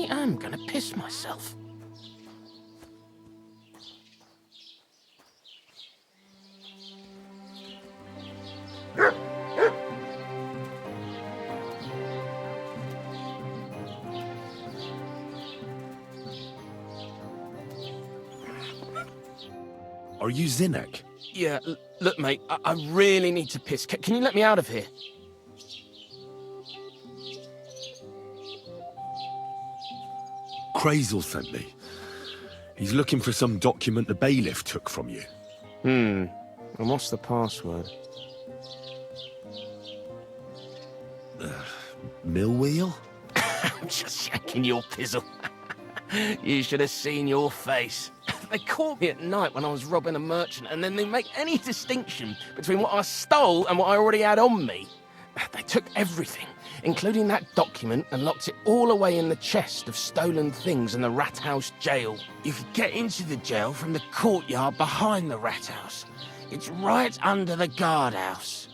really am gonna piss myself. Are you Zinek? Yeah, look, mate, I really need to piss. Can you let me out of here? Crazel sent me. He's looking for some document the bailiff took from you. And what's the password? Mill wheel? I'm just shaking your pizzle. You should have seen your face. They caught me at night when I was robbing a merchant, and then they make any distinction between what I stole and what I already had on me. They took everything, including that document, and locked it all away in the chest of stolen things in the rat house jail. You could get into the jail from the courtyard behind the rat house. It's right under the guardhouse.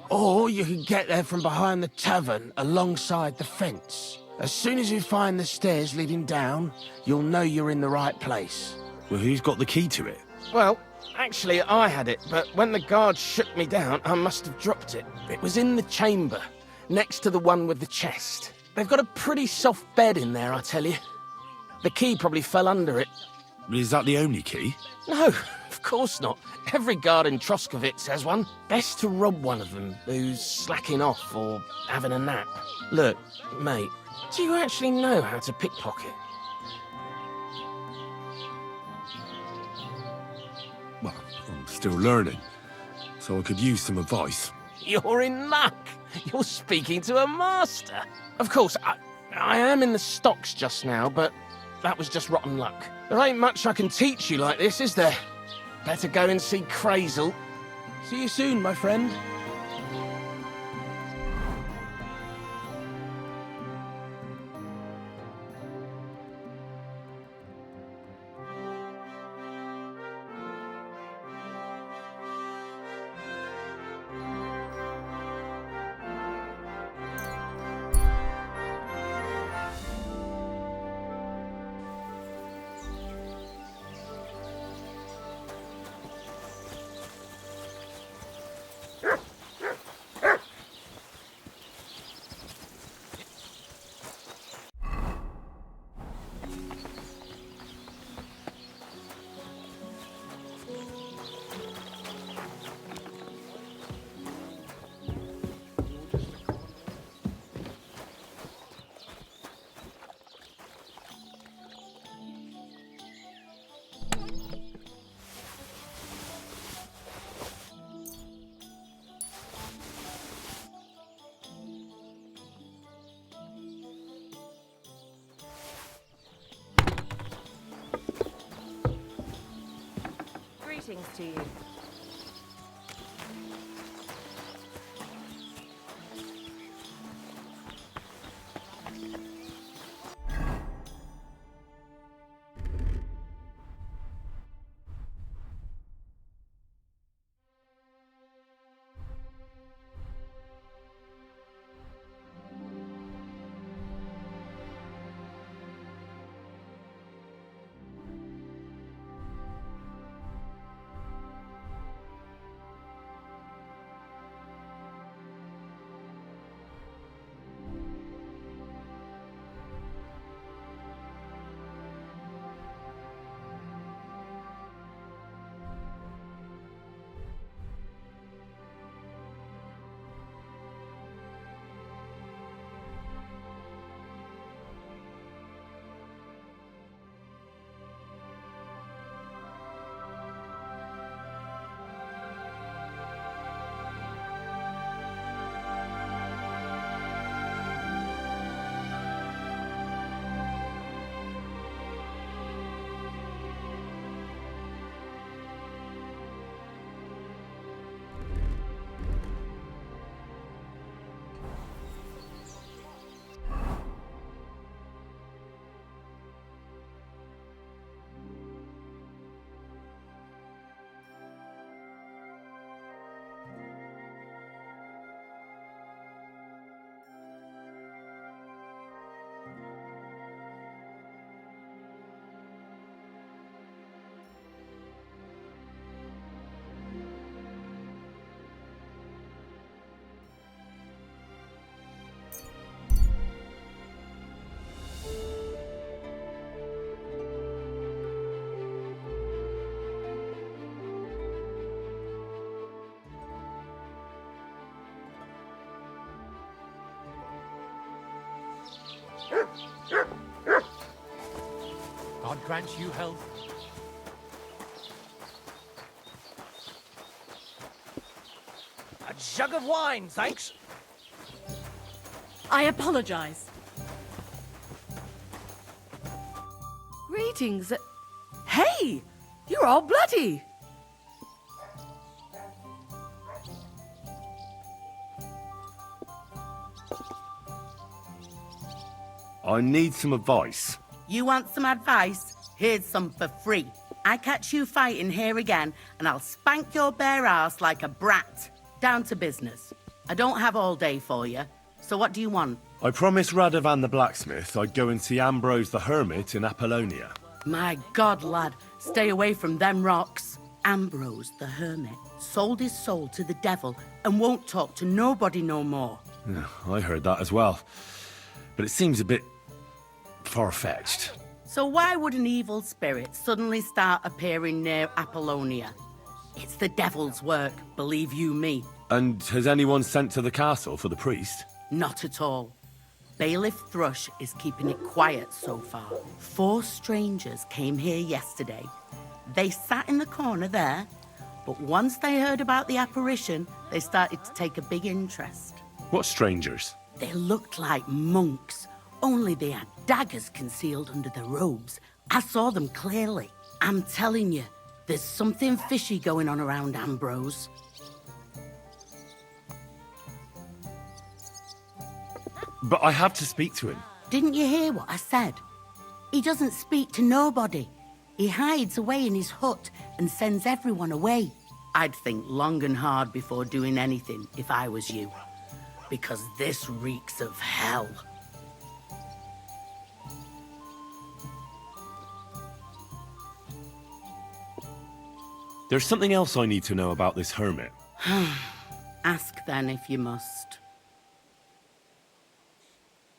Or you could get there from behind the tavern alongside the fence. As soon as you find the stairs leading down, you'll know you're in the right place. Well, who's got the key to it? Well, actually, I had it, but when the guard shook me down, I must have dropped it. It was in the chamber, next to the one with the chest. They've got a pretty soft bed in there, I tell you. The key probably fell under it. Is that the only key? No, of course not. Every guard in Troskovitz has one. Best to rob one of them who's slacking off or having a nap. Look, mate, do you actually know how to pickpocket? Well, I'm still learning, so I could use some advice. You're in luck. You're speaking to a master. Of course, I am in the stocks just now, but that was just rotten luck. There ain't much I can teach you like this, is there? Better go and see Crazel. See you soon, my friend. Greetings to you. God grant you health. A jug of wine, thanks. I apologize. Greetings. Hey! You're all bloody! I need some advice. You want some advice? Here's some for free. I catch you fighting here again, and I'll spank your bare ass like a brat. Down to business. I don't have all day for you, so what do you want? I promised Radovan the blacksmith I'd go and see Ambrose the hermit in Apollonia. My God, lad, stay away from them rocks. Ambrose the hermit sold his soul to the devil and won't talk to nobody no more. Yeah, I heard that as well. But it seems a bit far-fetched. So why would an evil spirit suddenly start appearing near Apollonia? It's the devil's work, believe you me. And has anyone sent to the castle for the priest? Not at all. Bailiff Thrush is keeping it quiet so far. 4 strangers came here yesterday. They sat in the corner there, but once they heard about the apparition, they started to take a big interest. What strangers? They looked like monks, only they had daggers concealed under their robes. I saw them clearly. I'm telling you, there's something fishy going on around Ambrose. But I have to speak to him. Didn't you hear what I said? He doesn't speak to nobody. He hides away in his hut and sends everyone away. I'd think long and hard before doing anything if I was you. Because this reeks of hell. There's something else I need to know about this hermit. Ask then if you must.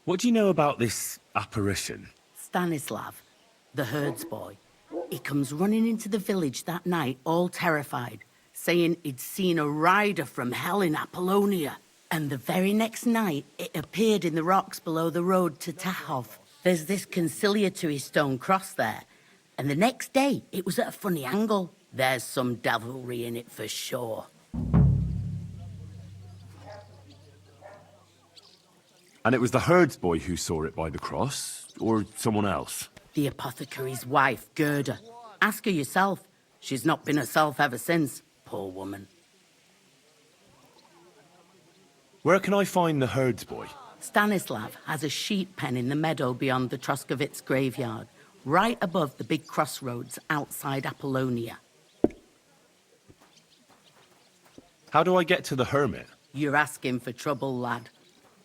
What do you know about this apparition? Stanislav, the herds boy. He comes running into the village that night, all terrified, saying he'd seen a rider from hell in Apollonia. And the very next night, it appeared in the rocks below the road to Tahov. There's this conciliatory stone cross there. And the next day, it was at a funny angle. There's some devilry in it for sure. And it was the herds boy who saw it by the cross, or someone else? The apothecary's wife, Gerda. Ask her yourself. She's not been herself ever since, poor woman. Where can I find the herds boy? Stanislav has a sheep pen in the meadow beyond the Troskovitz graveyard, right above the big crossroads outside Apollonia. How do I get to the hermit? You're asking for trouble, lad.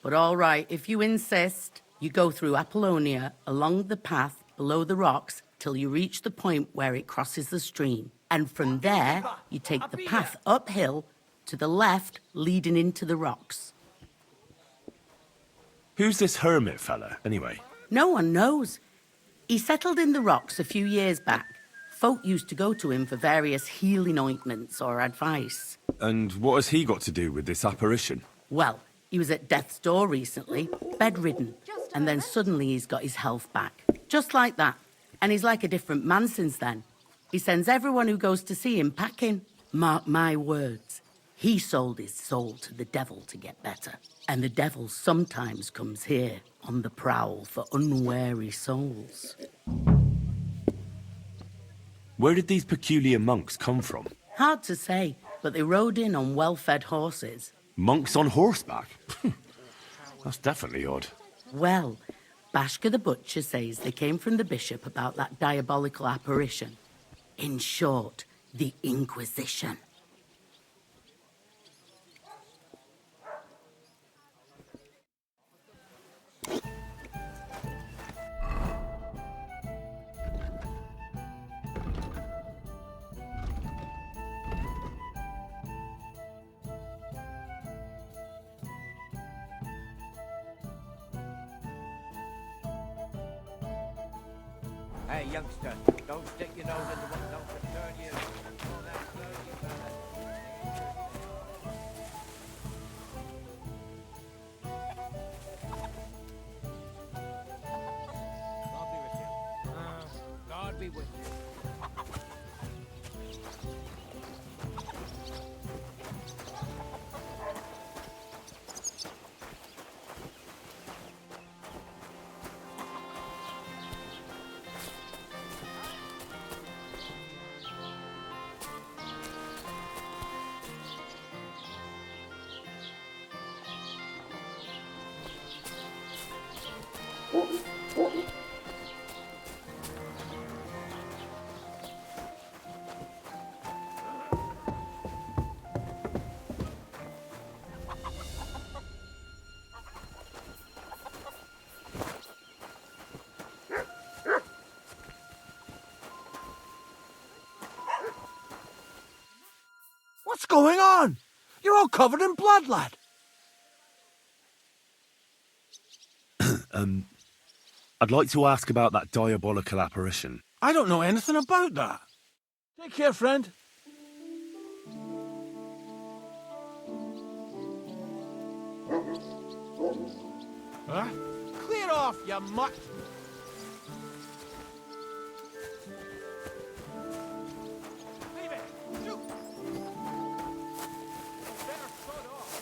But all right, if you insist, you go through Apollonia, along the path below the rocks, till you reach the point where it crosses the stream. And from there, you take the path uphill to the left, leading into the rocks. Who's this hermit fella, anyway? No one knows. He settled in the rocks a few years back. Folk used to go to him for various healing ointments or advice. And what has he got to do with this apparition? Well, he was at death's door recently, bedridden, and then suddenly he's got his health back. Just like that. And he's like a different man since then. He sends everyone who goes to see him packing. Mark my words. He sold his soul to the devil to get better. And the devil sometimes comes here on the prowl for unwary souls. Where did these peculiar monks come from? Hard to say, but they rode in on well-fed horses. Monks on horseback? That's definitely odd. Well, Bashka the butcher says they came from the bishop about that diabolical apparition. In short, the Inquisition. Hey, youngster, don't stick your nose into what don't concern you. Oh, that's dirty, fella. What's going on? You're all covered in blood, lad. I'd like to ask about that diabolical apparition. I don't know anything about that. Take care, friend. Huh? Clear off, you mutt! Leave it! Shoot! Better sod off.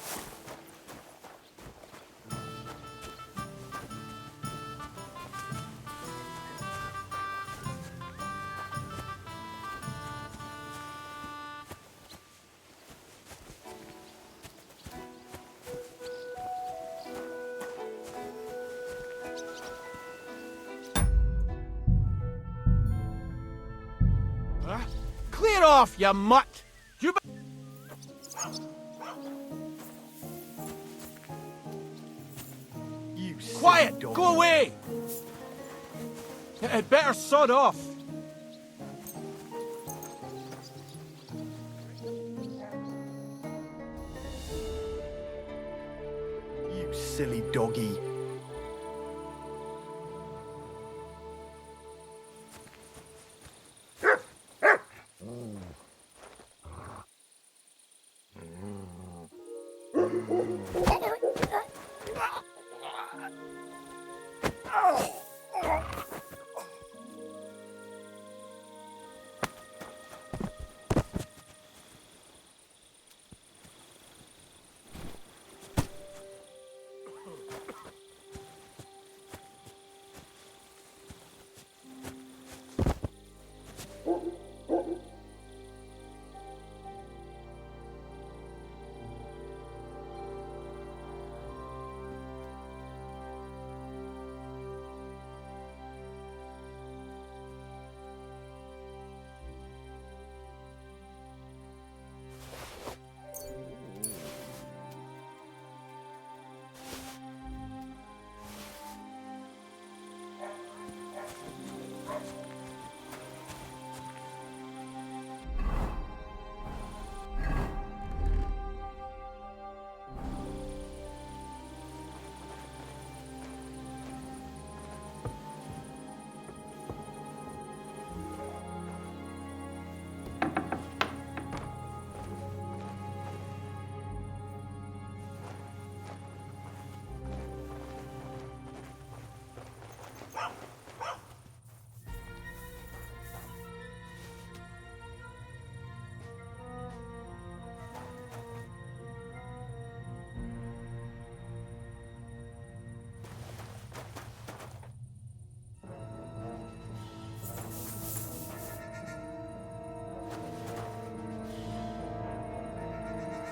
Huh? Clear off, you mutt! You Quiet! Go away! It better sod off. You silly doggy.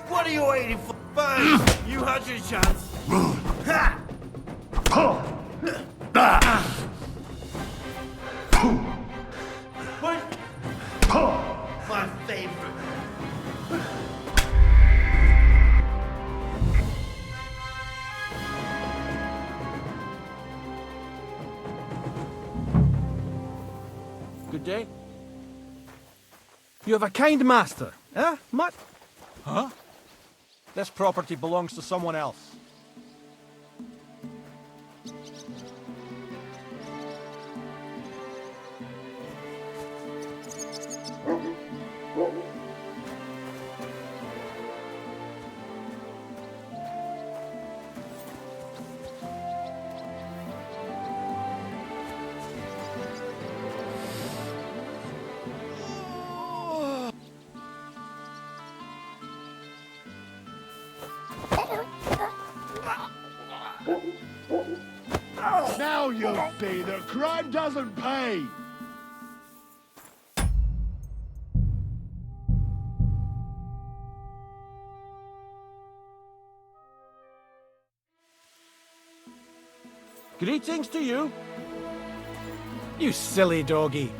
What are you waiting for? Bang! You had your chance. Ha! What? My favorite. Good day. You have a kind master, eh, mutt? Huh? This property belongs to someone else. Now you see that crime doesn't pay. Greetings to you. You silly doggy.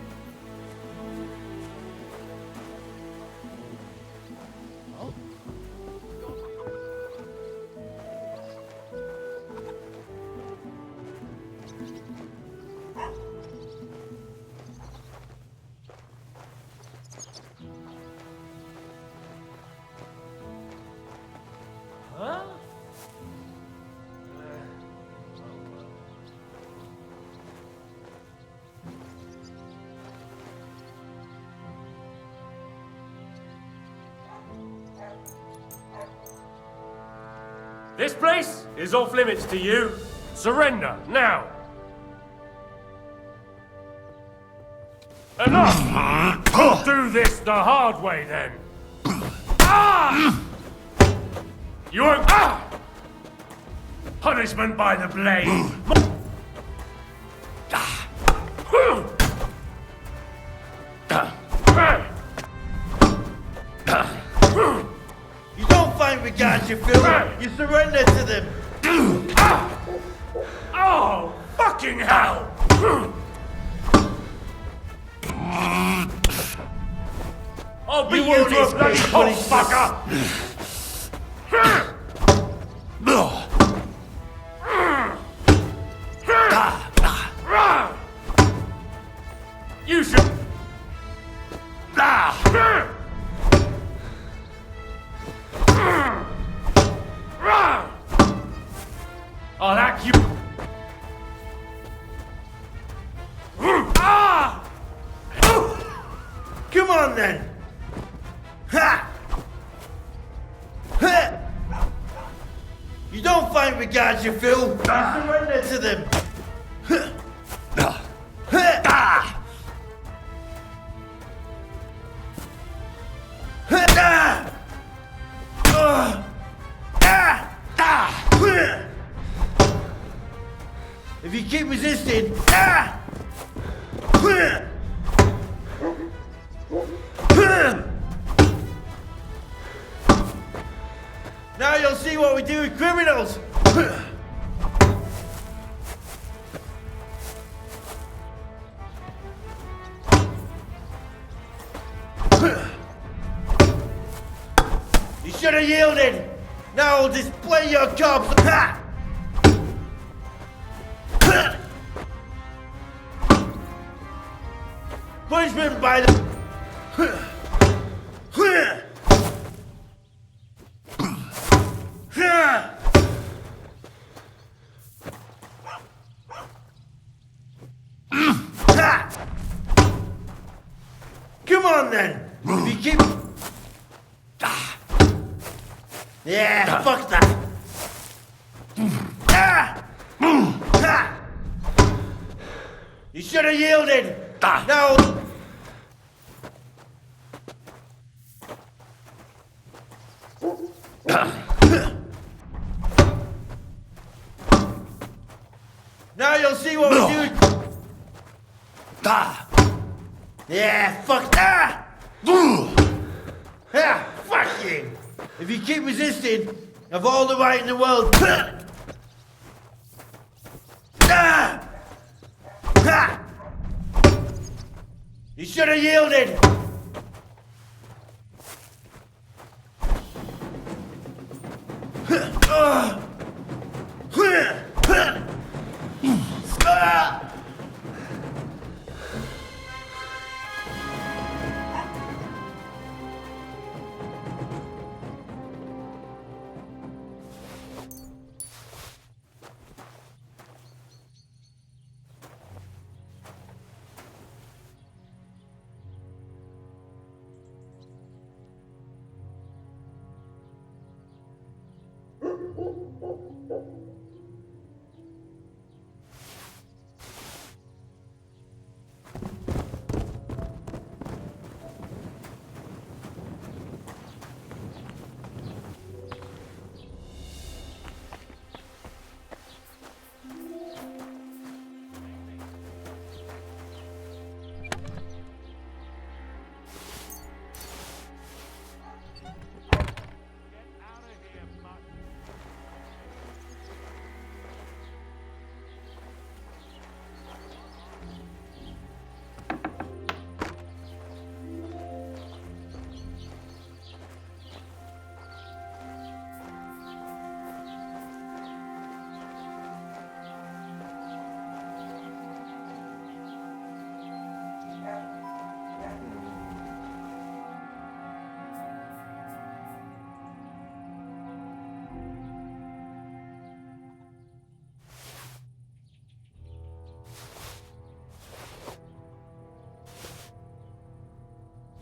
This place is off limits to you. Surrender, now! Enough! We'll do this the hard way, then. Ah! You won't... Ah! Punishment by the blade. You don't find regard, you feel? You surrender to them. Oh, fucking hell! I'll beat you to a bloody pulp, fucker! You should... I'll hack you... Come on, then. Ha! Ha! You don't find regard, you feel? You surrender to them. If you keep resisting, now you'll see what we do with criminals. You should have yielded. Now I'll display your corpse. Punishment by the... Come on, then. If you keep... Yeah, fuck that. You should have yielded. Now... Now you'll see what we do. Yeah, fuck that. Fuck you. If you keep resisting, I've all the right in the world. You should have yielded.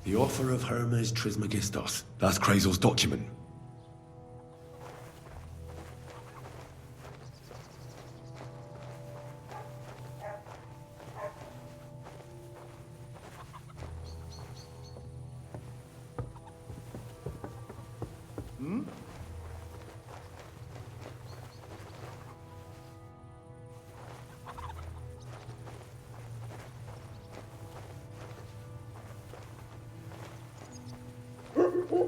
The author of Hermes Trismegistos. That's Krazel's document. Who's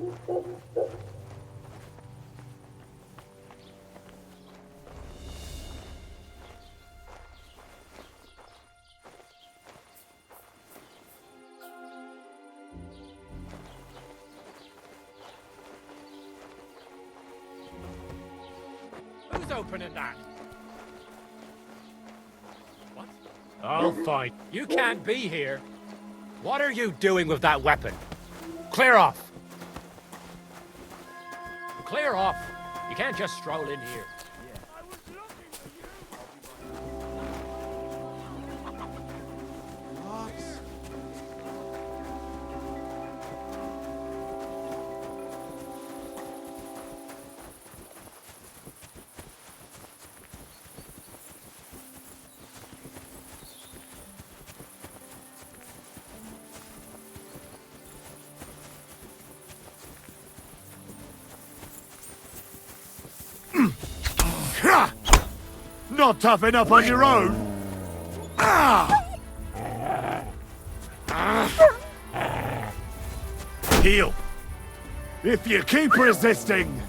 opening that? What? I'll find. You can't be here. What are you doing with that weapon? Clear off. Clear off. You can't just stroll in here. Not tough enough on your own? Heal. If you keep resisting...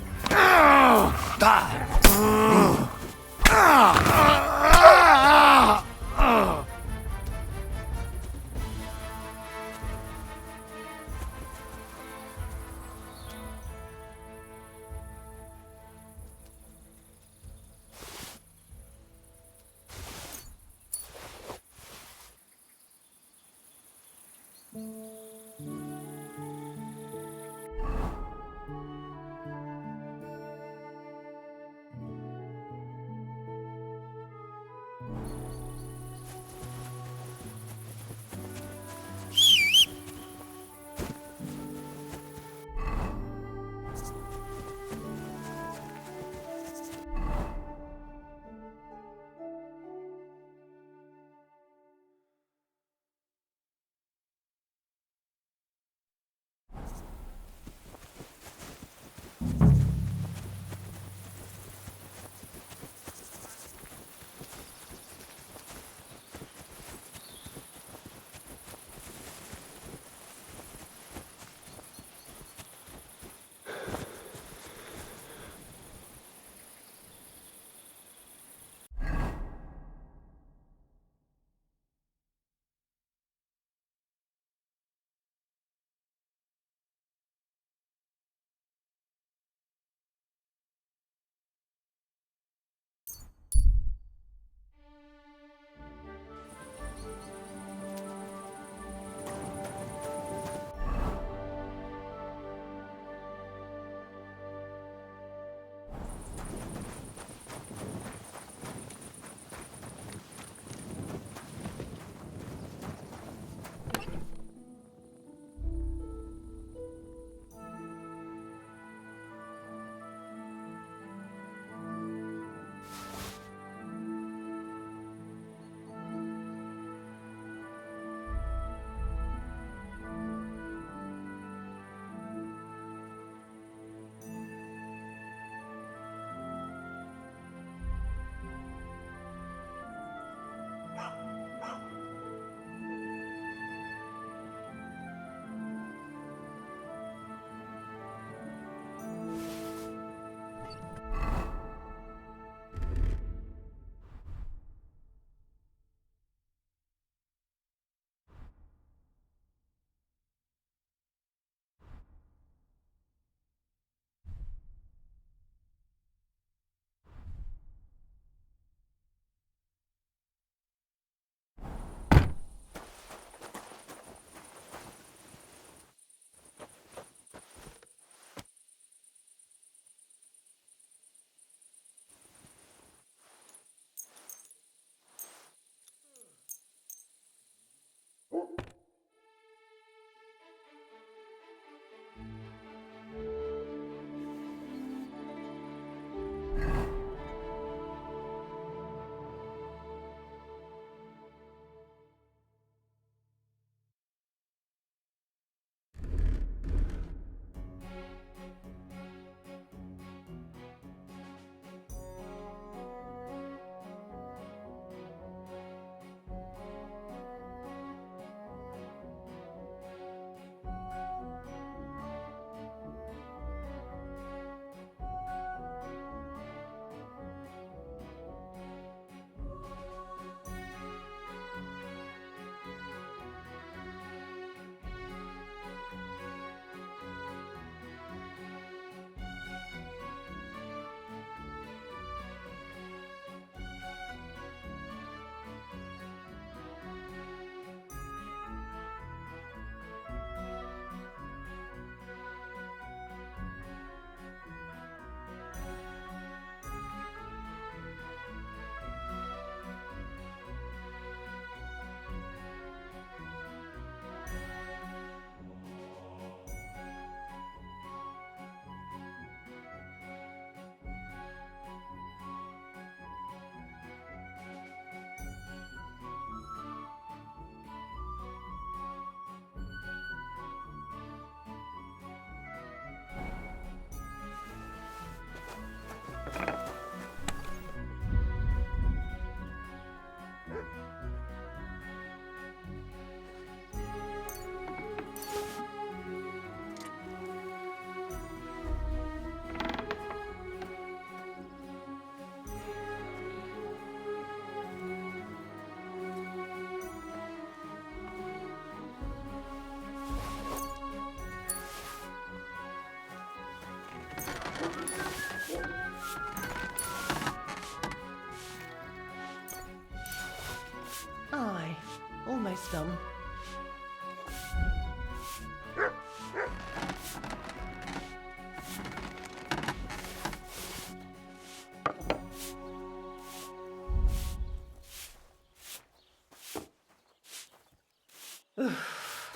done.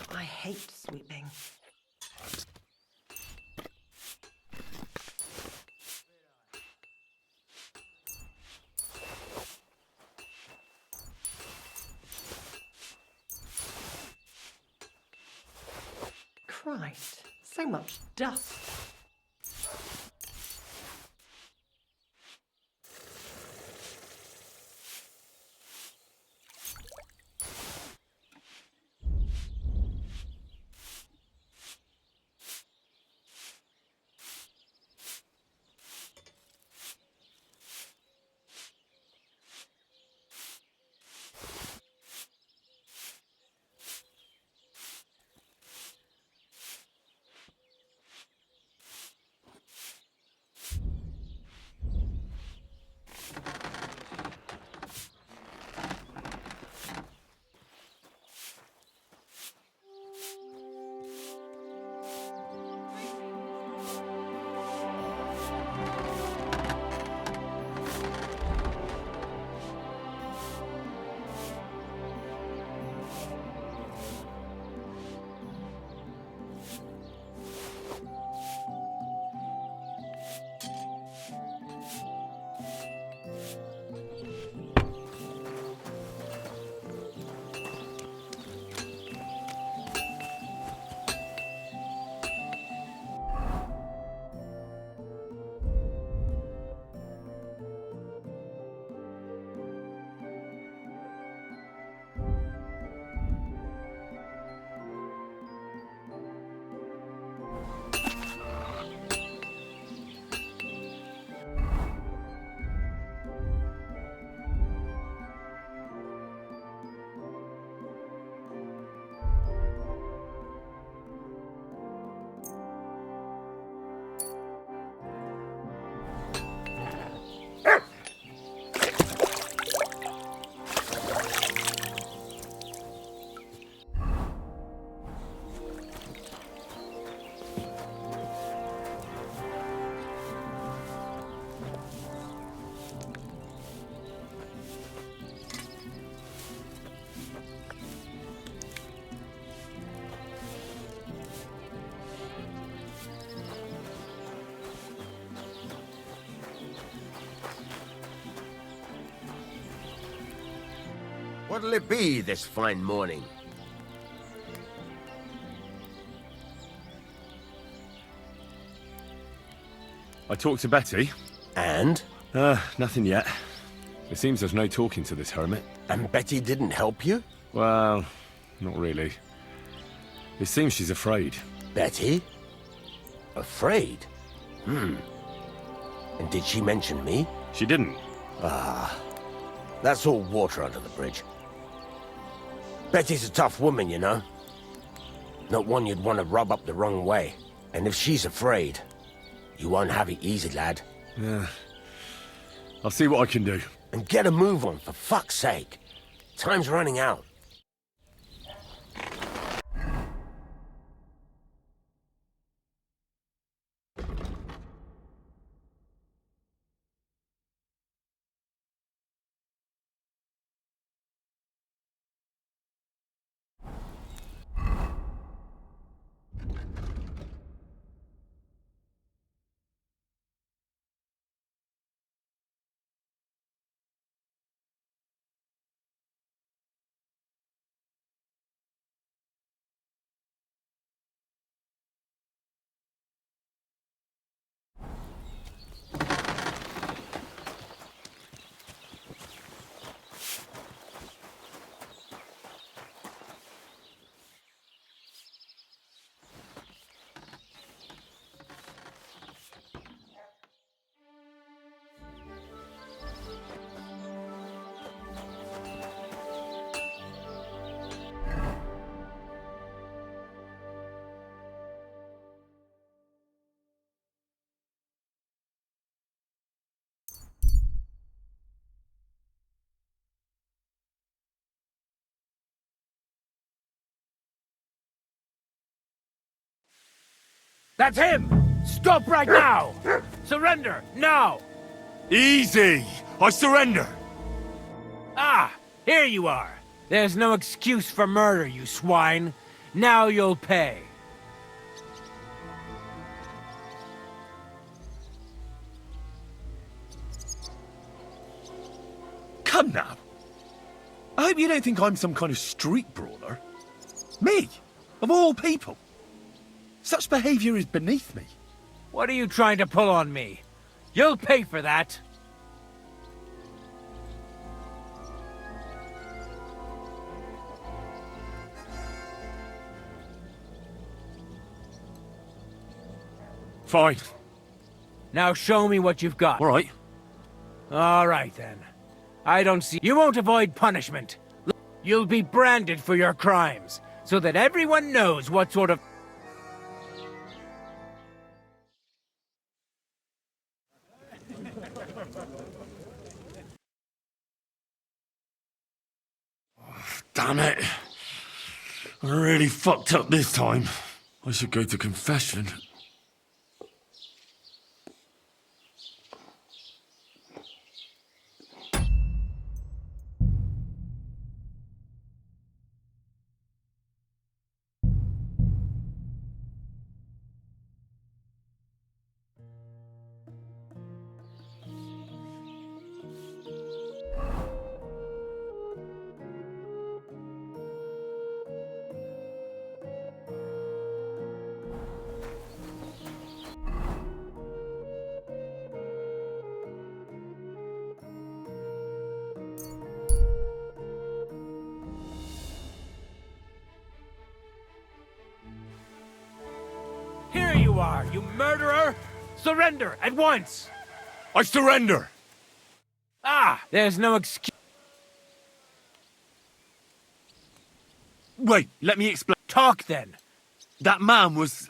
I hate sweeping. Christ, so much dust. What'll it be this fine morning? I talked to Betty. And? Nothing yet. It seems there's no talking to this hermit. And Betty didn't help you? Well, not really. It seems she's afraid. Betty? Afraid? And did she mention me? She didn't. That's all water under the bridge. Betty's a tough woman, you know. Not one you'd want to rub up the wrong way. And if she's afraid, you won't have it easy, lad. Yeah. I'll see what I can do. And get a move on, for fuck's sake. Time's running out. That's him! Stop right now! Surrender, now! Easy! I surrender! Ah, here you are. There's no excuse for murder, you swine. Now you'll pay. Come now. I hope you don't think I'm some kind of street brawler. Me, of all people. Such behavior is beneath me. What are you trying to pull on me? You'll pay for that. Fine. Now show me what you've got. All right. All right, then. I don't see... You won't avoid punishment. You'll be branded for your crimes, so that everyone knows what sort of... Damn it. I really fucked up this time. I should go to confession. Here you are, you murderer! Surrender at once! I surrender! Ah, there's no excuse. Wait, let me explain. Talk then. That man was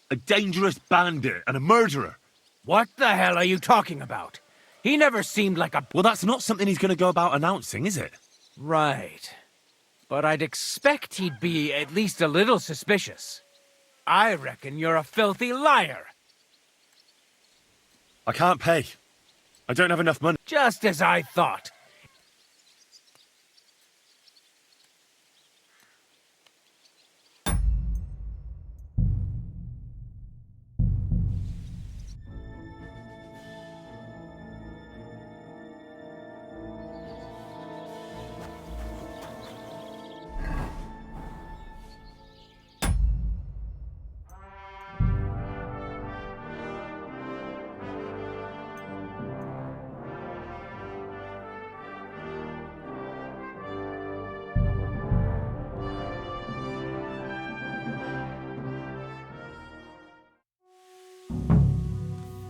a dangerous bandit and a murderer. What the hell are you talking about? He never seemed like a... Well, that's not something he's going to go about announcing, is it? Right. But I'd expect he'd be at least a little suspicious. I reckon you're a filthy liar. I can't pay. I don't have enough money. Just as I thought.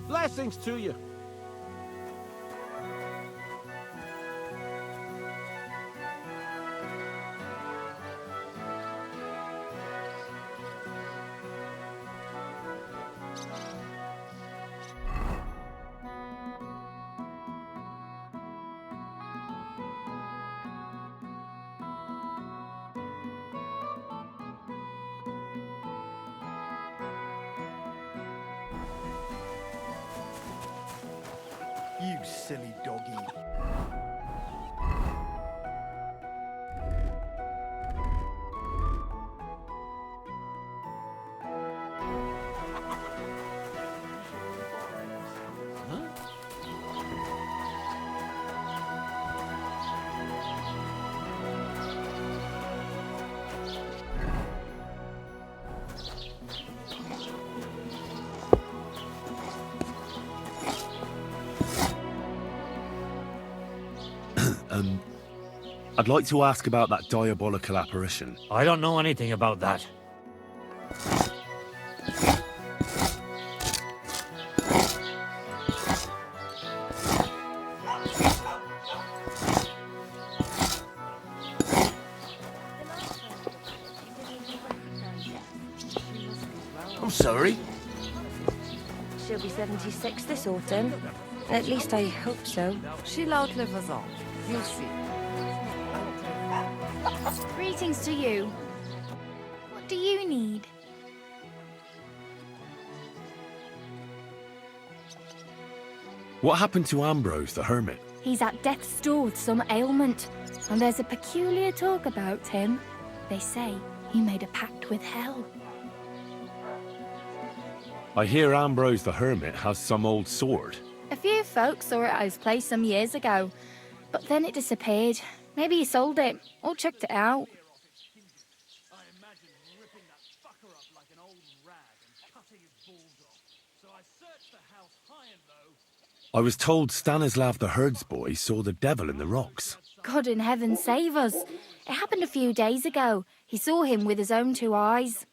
Blessings to you. You silly doggy. I'd like to ask about that diabolical apparition. I don't know anything about that. I'm sorry. She'll be 76 this autumn. At least I hope so. She'll outlive us all. You'll see. Greetings to you. What do you need? What happened to Ambrose the hermit? He's at death's door with some ailment, and there's a peculiar talk about him. They say he made a pact with hell. I hear Ambrose the hermit has some old sword. A few folks saw it at his place some years ago, but then it disappeared. Maybe he sold it, or chucked it out. I was told Stanislav the herdsboy saw the devil in the rocks. God in heaven save us. It happened a few days ago. He saw him with his own 2 eyes.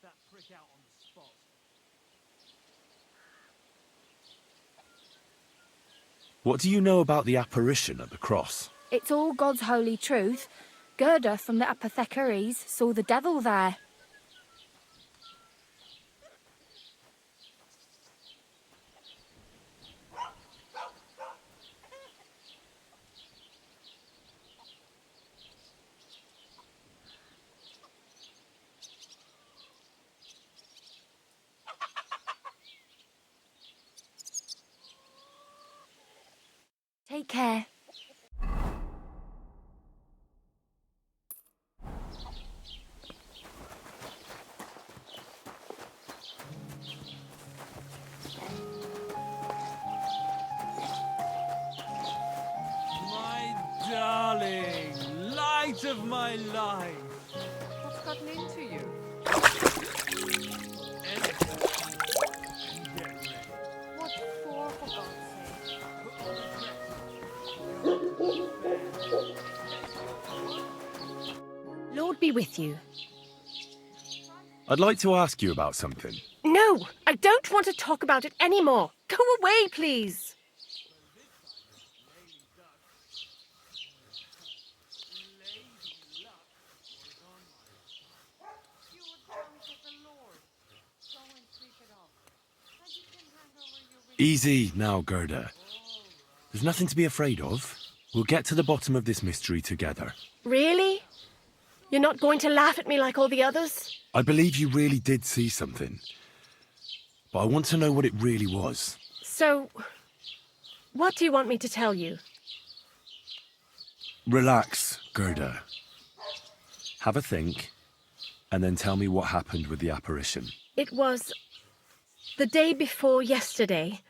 What do you know about the apparition at the cross? It's all God's holy truth. Gerda from the apothecaries saw the devil there. Take care. My darling, light of my life. What's gotten into you? What for God's sake? Lord be with you. I'd like to ask you about something. No, I don't want to talk about it anymore. Go away, please. Easy now, Gerda. There's nothing to be afraid of. We'll get to the bottom of this mystery together. Really? You're not going to laugh at me like all the others? I believe you really did see something. But I want to know what it really was. So, what do you want me to tell you? Relax, Gerda. Have a think, and then tell me what happened with the apparition. It was the day before yesterday.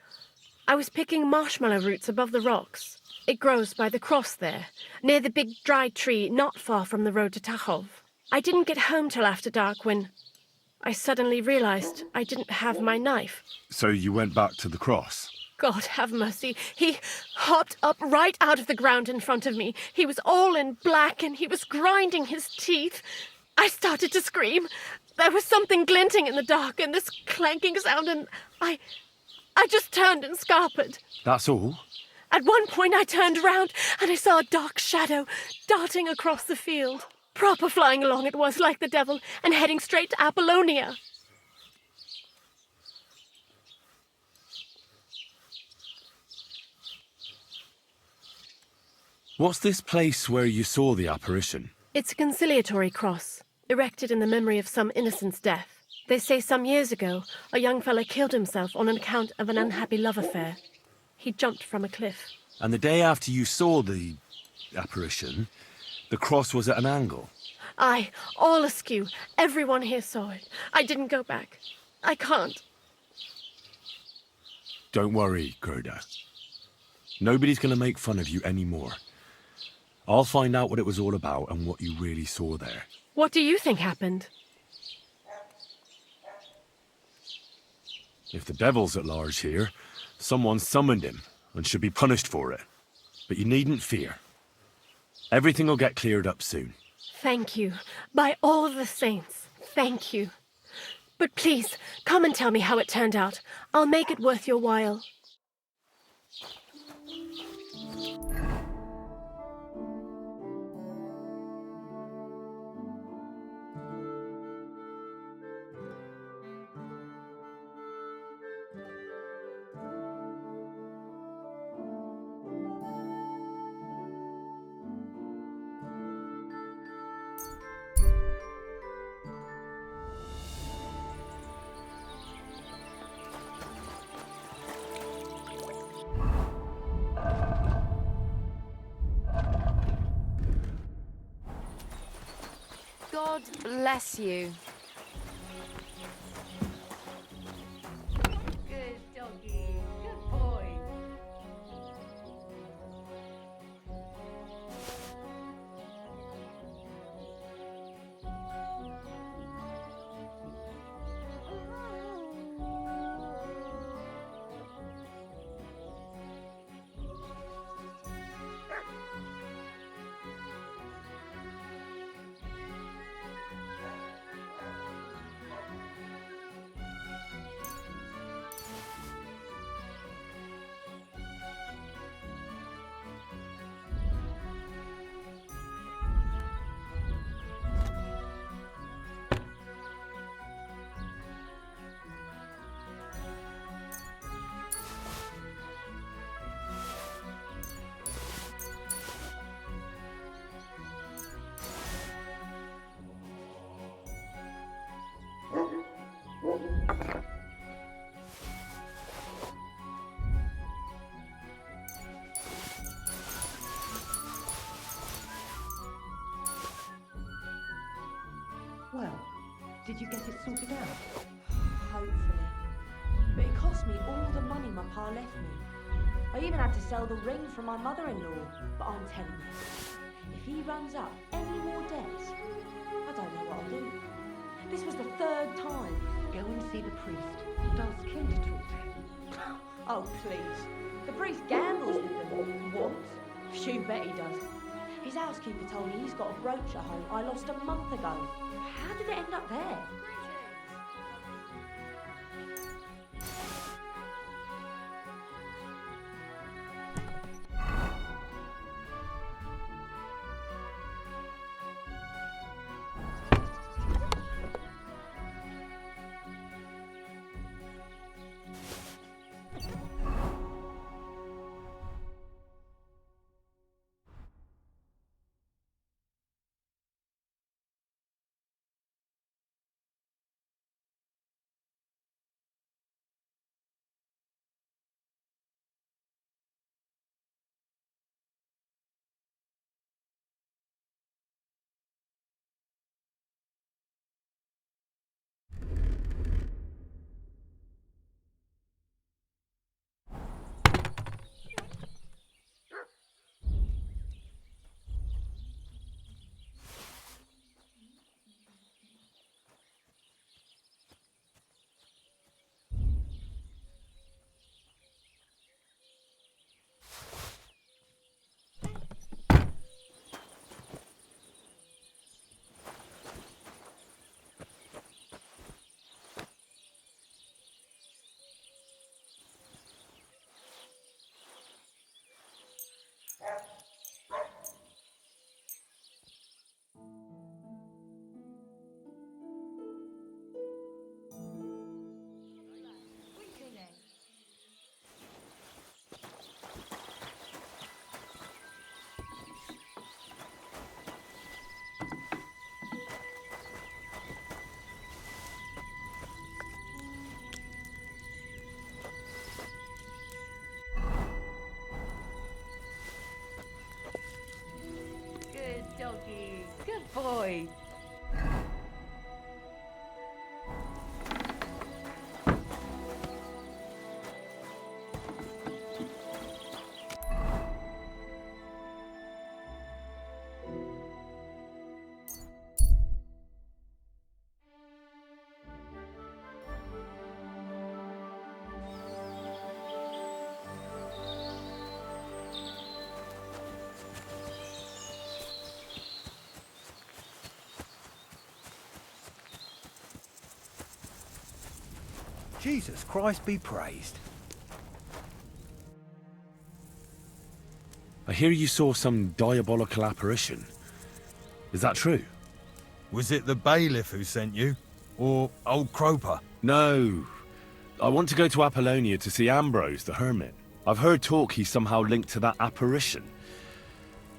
I was picking marshmallow roots above the rocks. It grows by the cross there, near the big dry tree not far from the road to Tachov. I didn't get home till after dark when I suddenly realized I didn't have my knife. So you went back to the cross? God have mercy. He hopped up right out of the ground in front of me. He was all in black and he was grinding his teeth. I started to scream. There was something glinting in the dark and this clanking sound, and I just turned and scarpered. That's all? At one point I turned around and I saw a dark shadow darting across the field. Proper flying along it was, like the devil, and heading straight to Apollonia. What's this place where you saw the apparition? It's a conciliatory cross, erected in the memory of some innocent's death. They say some years ago, a young fellow killed himself on account of an unhappy love affair. He jumped from a cliff. And the day after you saw the apparition, the cross was at an angle? Aye, all askew. Everyone here saw it. I didn't go back. I can't. Don't worry, Gerda. Nobody's going to make fun of you anymore. I'll find out what it was all about and what you really saw there. What do you think happened? If the devil's at large here, someone summoned him and should be punished for it. But you needn't fear. Everything will get cleared up soon. Thank you. By all the saints, thank you. But please, come and tell me how it turned out. I'll make it worth your while. God bless you. Good doggy. Good boy. Well, did you get it sorted out? Hopefully. But it cost me all the money my pa left me. I even had to sell the ring from my mother-in-law. But I'm telling you, if he runs up any more debts, I don't know what I'll do. This was the 3rd time. Go and see the priest. Does Kim to talk to him? Oh, please. The priest gambles with them. What? You bet he does. His housekeeper told me he's got a brooch at home I lost a month ago. How did it end up there? Doggy. Good boy. Jesus Christ be praised. I hear you saw some diabolical apparition. Is that true? Was it the bailiff who sent you? Or old Croper? No. I want to go to Apollonia to see Ambrose, the hermit. I've heard talk he's somehow linked to that apparition.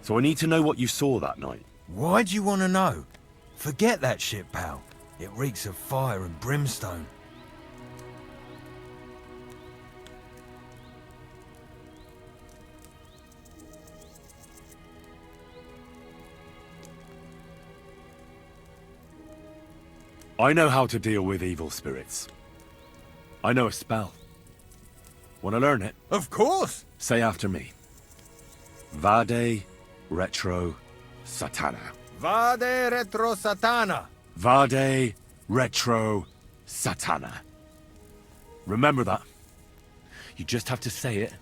So I need to know what you saw that night. Why do you want to know? Forget that shit, pal. It reeks of fire and brimstone. I know how to deal with evil spirits. I know a spell. Want to learn it? Of course! Say after me. Vade retro satana. Vade retro satana. Vade retro satana. Remember that. You just have to say it,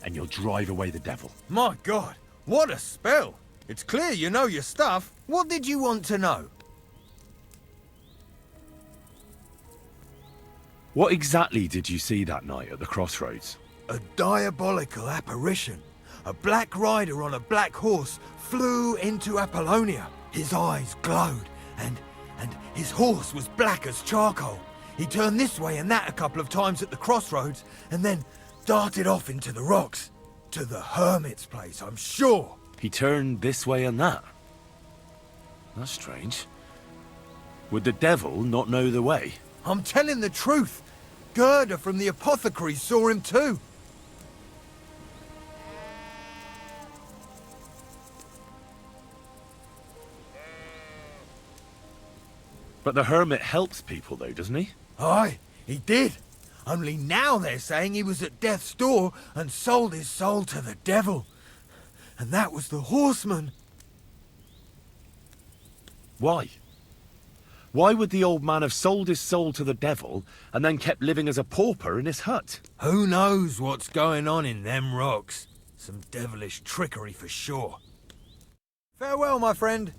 and you'll drive away the devil. My God, what a spell! It's clear you know your stuff. What did you want to know? What exactly did you see that night at the crossroads? A diabolical apparition. A black rider on a black horse flew into Apollonia. His eyes glowed, and his horse was black as charcoal. He turned this way and that a couple of times at the crossroads, and then darted off into the rocks. To the hermit's place, I'm sure. He turned this way and that? That's strange. Would the devil not know the way? I'm telling the truth. Gerda from the apothecary saw him too. But the hermit helps people though, doesn't he? Aye, he did. Only now they're saying he was at death's door and sold his soul to the devil. And that was the horseman. Why? Why would the old man have sold his soul to the devil and then kept living as a pauper in his hut? Who knows what's going on in them rocks? Some devilish trickery for sure. Farewell, my friend.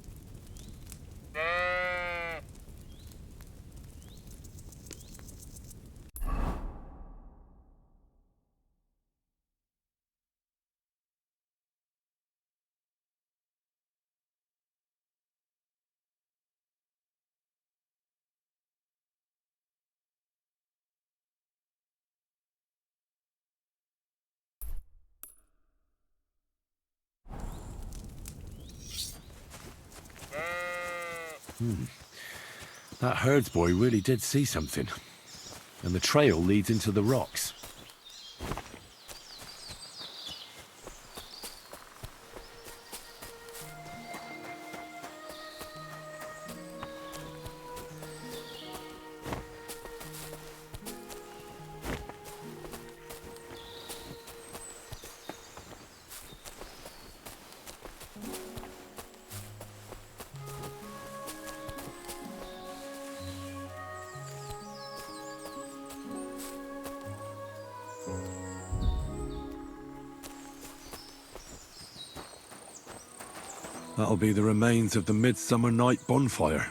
That herdsboy really did see something. And the trail leads into the rocks. That'll be the remains of the Midsummer Night bonfire.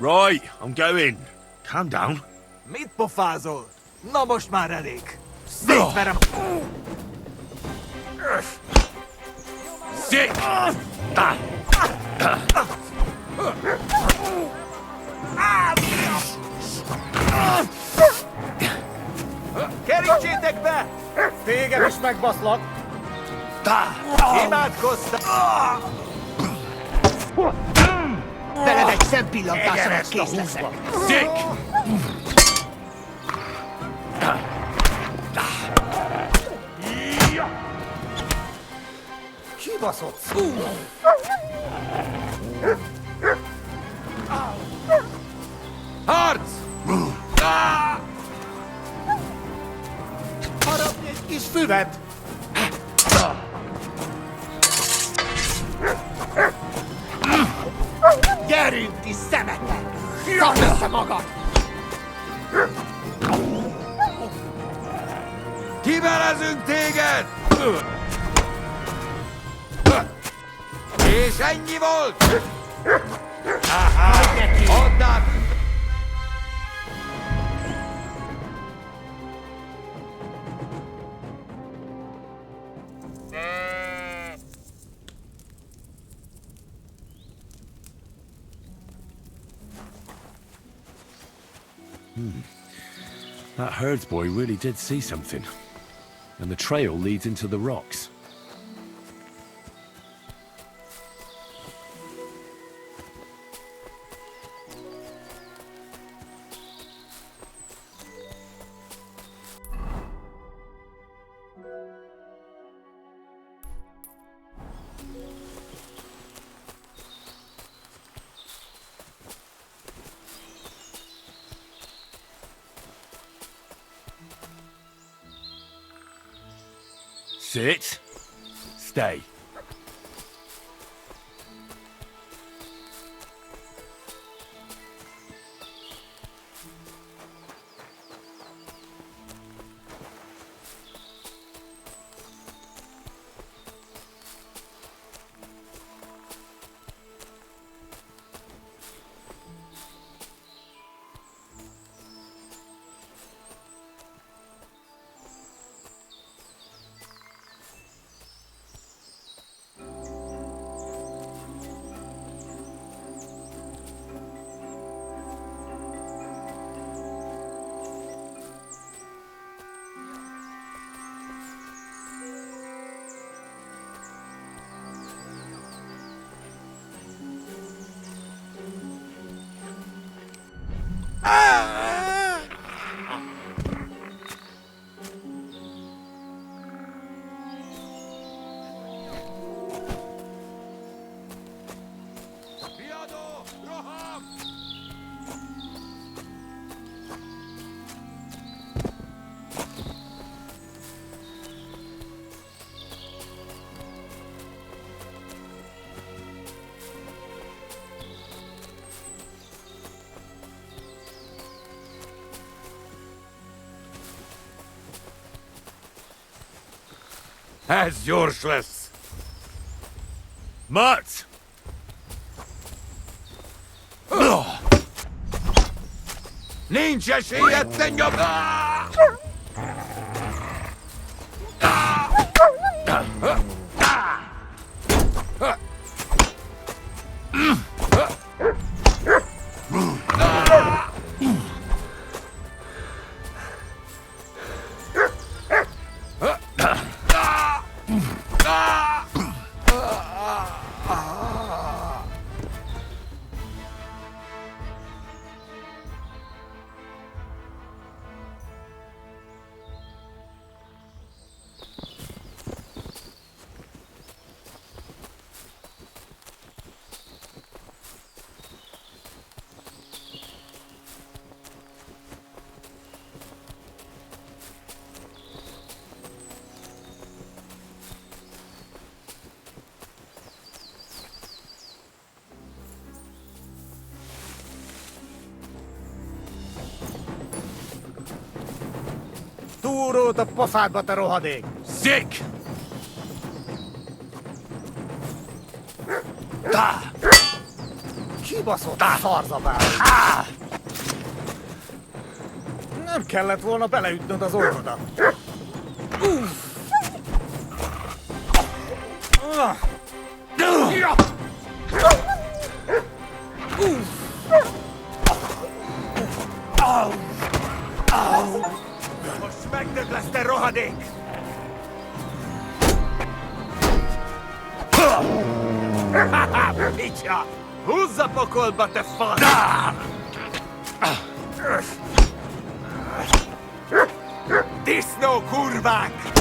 Right, I'm going. Calm down. Mit pofázol! Na most már elég! Szétverem! Sit! Kerítsétek be! Téged is megbaszlak! Imádkoztam! Veled egy szempillantásra kész leszek! Szik! Kibaszott szó! Harc! Harapj egy kis füvet! Gyerünk, kis szemetek! Szart össze magad! Kivelezünk téged! És ennyi volt! Add át! That herdsboy really did see something. And the trail leads into the rocks. Sit. Stay. Ez gyors lesz! Mart! Nincs esélyed, te nyom... Túrót a pofádba, te rohadék! Sick! Kibaszott szarzabál! Nem kellett volna beleütnöd az orrodat. Prochoding! Picsa! Húzza pokolba, te fasz! Disznó kurvák!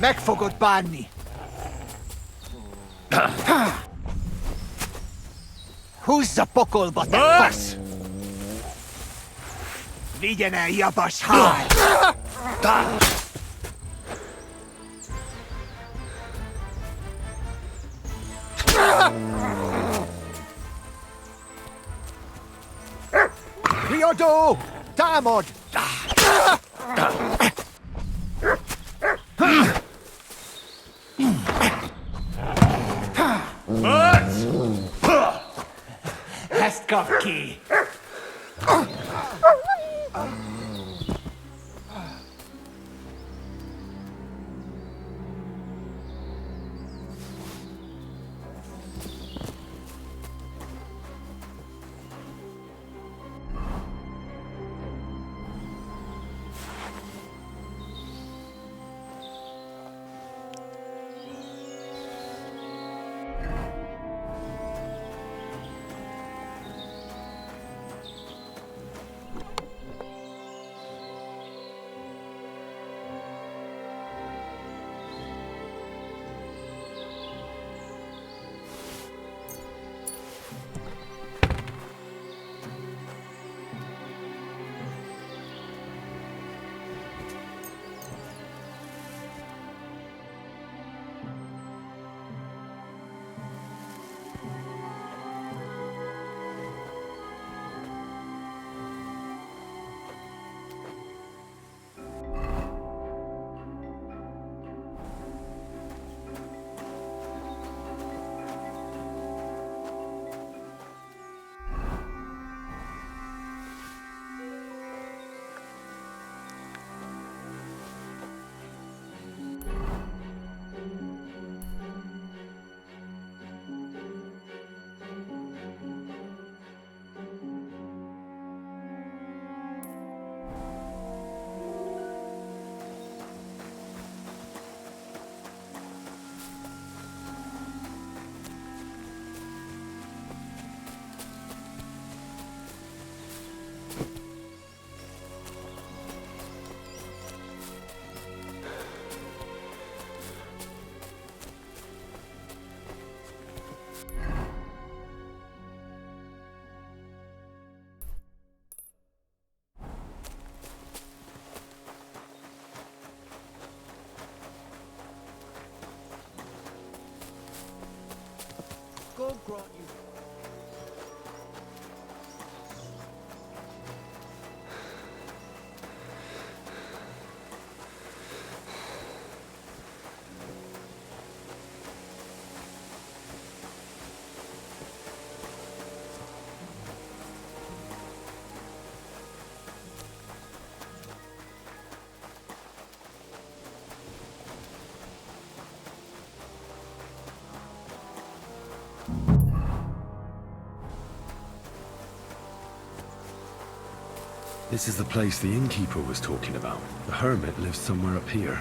Meg fogod bánni! Húzza pokolba, te fasz! Vigyen el, jabas hár! Riadó! Támad! Ezt kap ki! God grant you. This is the place the innkeeper was talking about. The hermit lives somewhere up here.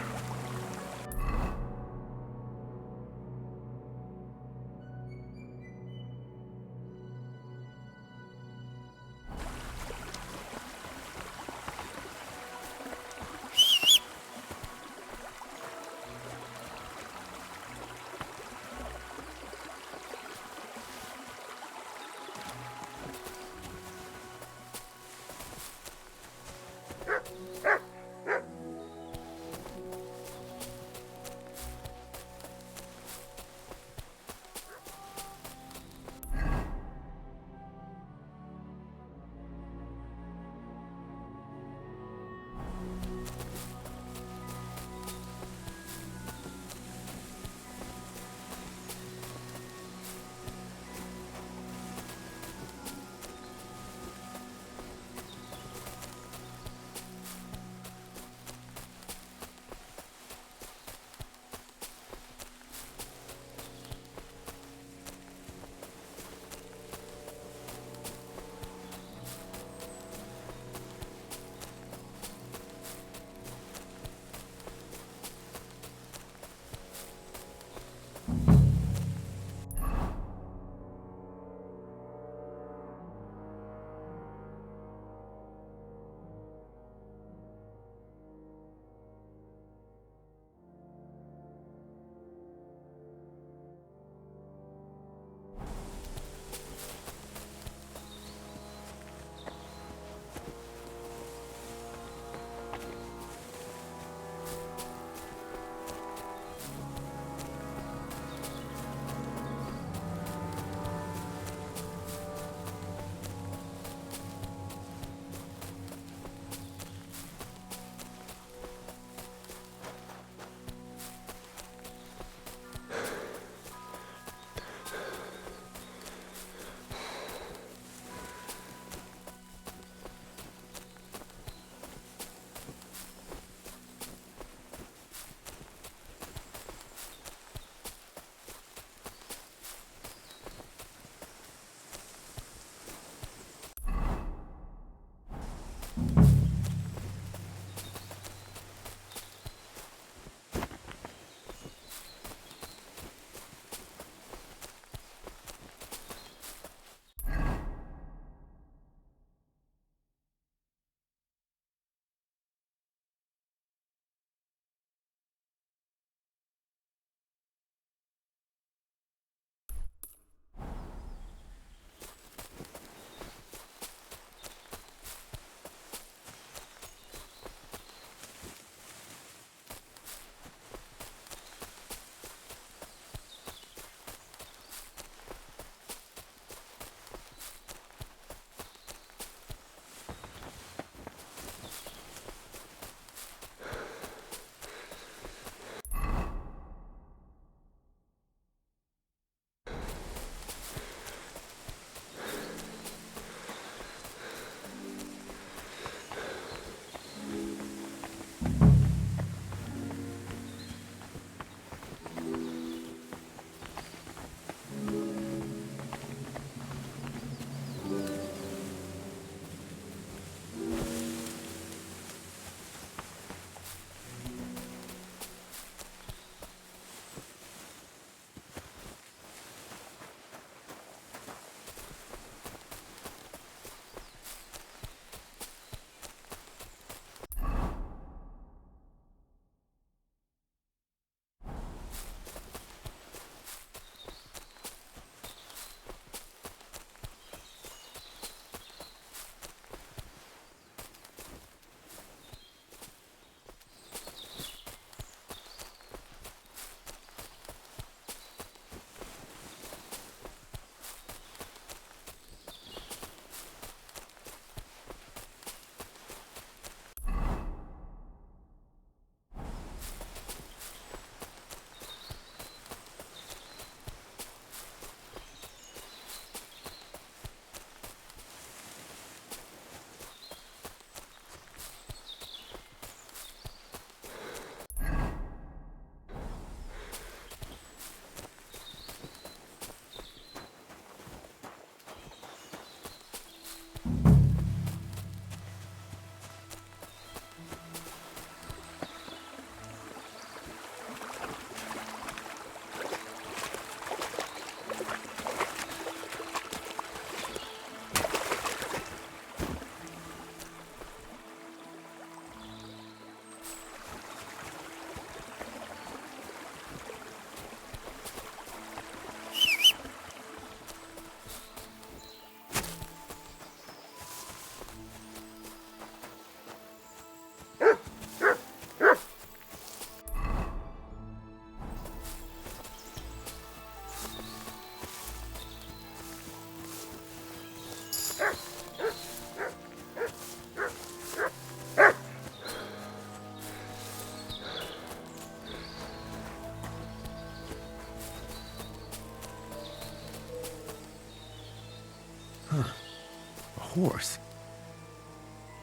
A horse?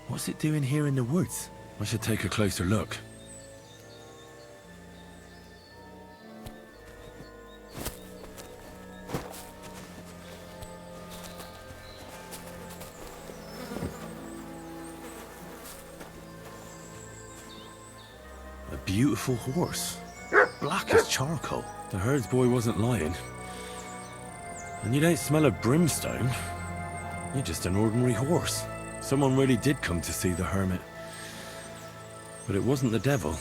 What's it doing here in the woods? I should take a closer look. A beautiful horse. Black as charcoal. The herdsboy wasn't lying. And you don't smell of brimstone. You're just an ordinary horse. Someone really did come to see the hermit. But it wasn't the devil.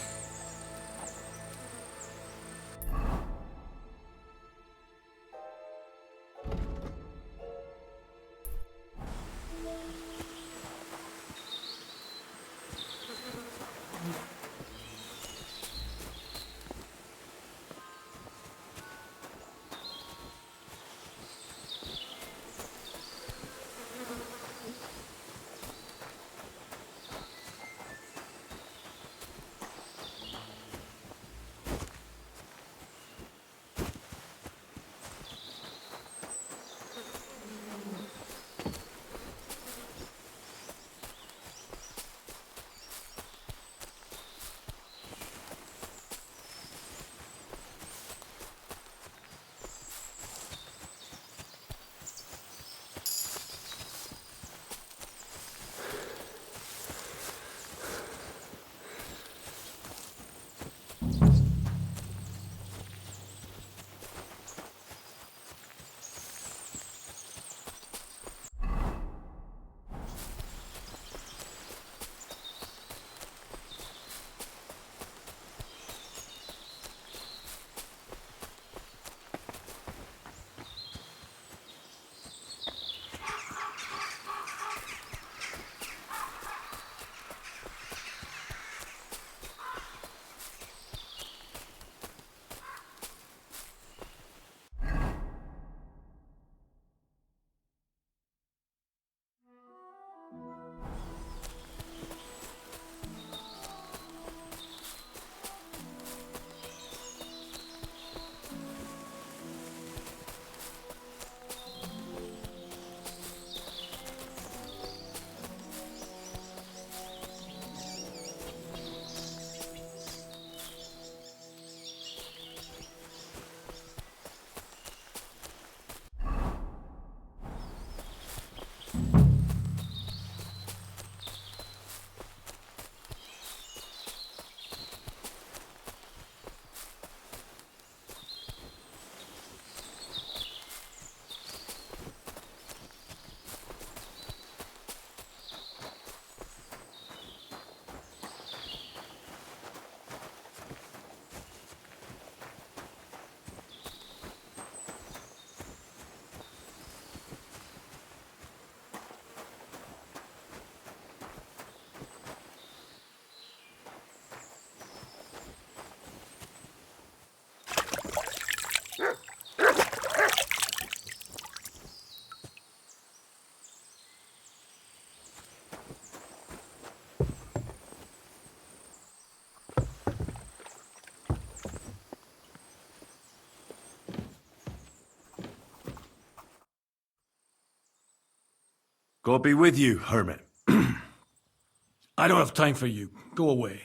God be with you, hermit. I don't have time for you. Go away.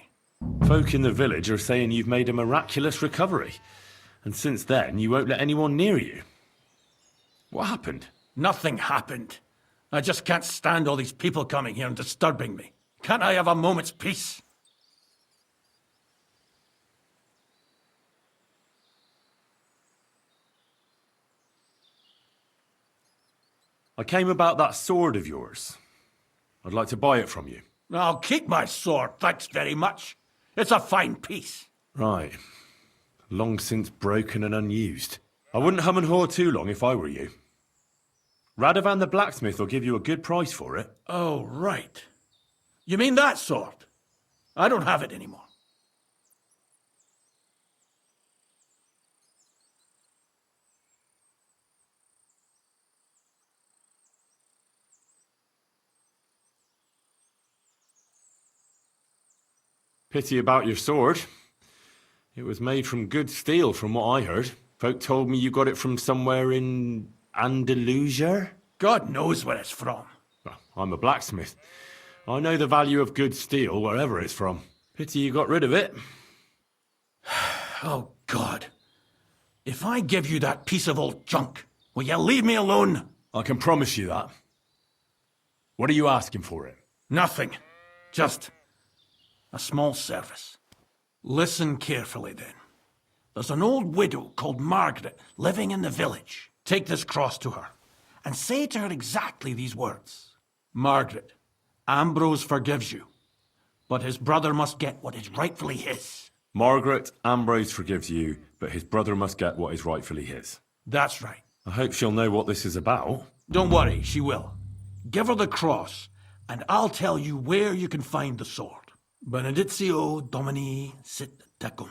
Folk in the village are saying you've made a miraculous recovery. And since then, you won't let anyone near you. What happened? Nothing happened. I just can't stand all these people coming here and disturbing me. Can't I have a moment's peace? I came about that sword of yours. I'd like to buy it from you. I'll keep my sword, thanks very much. It's a fine piece. Right. Long since broken and unused. I wouldn't hum and haw too long if I were you. Radovan the blacksmith will give you a good price for it. Oh, right. You mean that sword? I don't have it anymore. Pity about your sword. It was made from good steel, from what I heard. Folk told me you got it from somewhere in Andalusia? God knows where it's from. Well, I'm a blacksmith. I know the value of good steel wherever it's from. Pity you got rid of it. Oh, God. If I give you that piece of old junk, will you leave me alone? I can promise you that. What are you asking for it? Nothing. Just a small service. Listen carefully, then. There's an old widow called Margaret living in the village. Take this cross to her and say to her exactly these words. Margaret, Ambrose forgives you, but his brother must get what is rightfully his. Margaret, Ambrose forgives you, but his brother must get what is rightfully his. That's right. I hope she'll know what this is about. Don't worry, she will. Give her the cross, and I'll tell you where you can find the sword. Benedictio Domini sit tecum.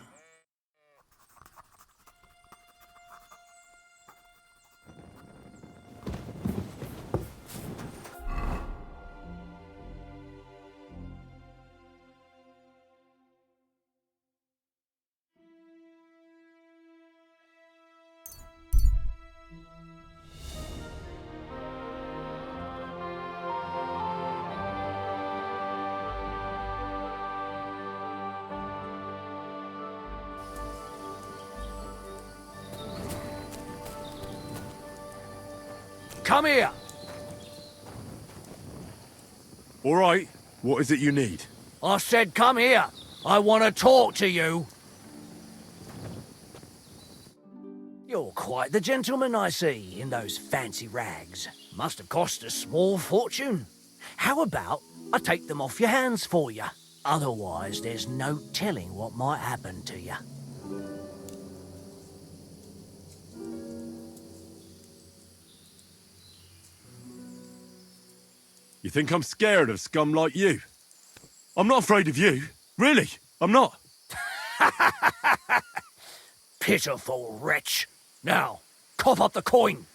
Come here! All right, what is it you need? I said come here! I want to talk to you! You're quite the gentleman, I see, in those fancy rags. Must have cost a small fortune. How about I take them off your hands for you? Otherwise, there's no telling what might happen to you. You think I'm scared of scum like you? I'm not afraid of you. Really, I'm not. Pitiful wretch. Now, cough up the coin.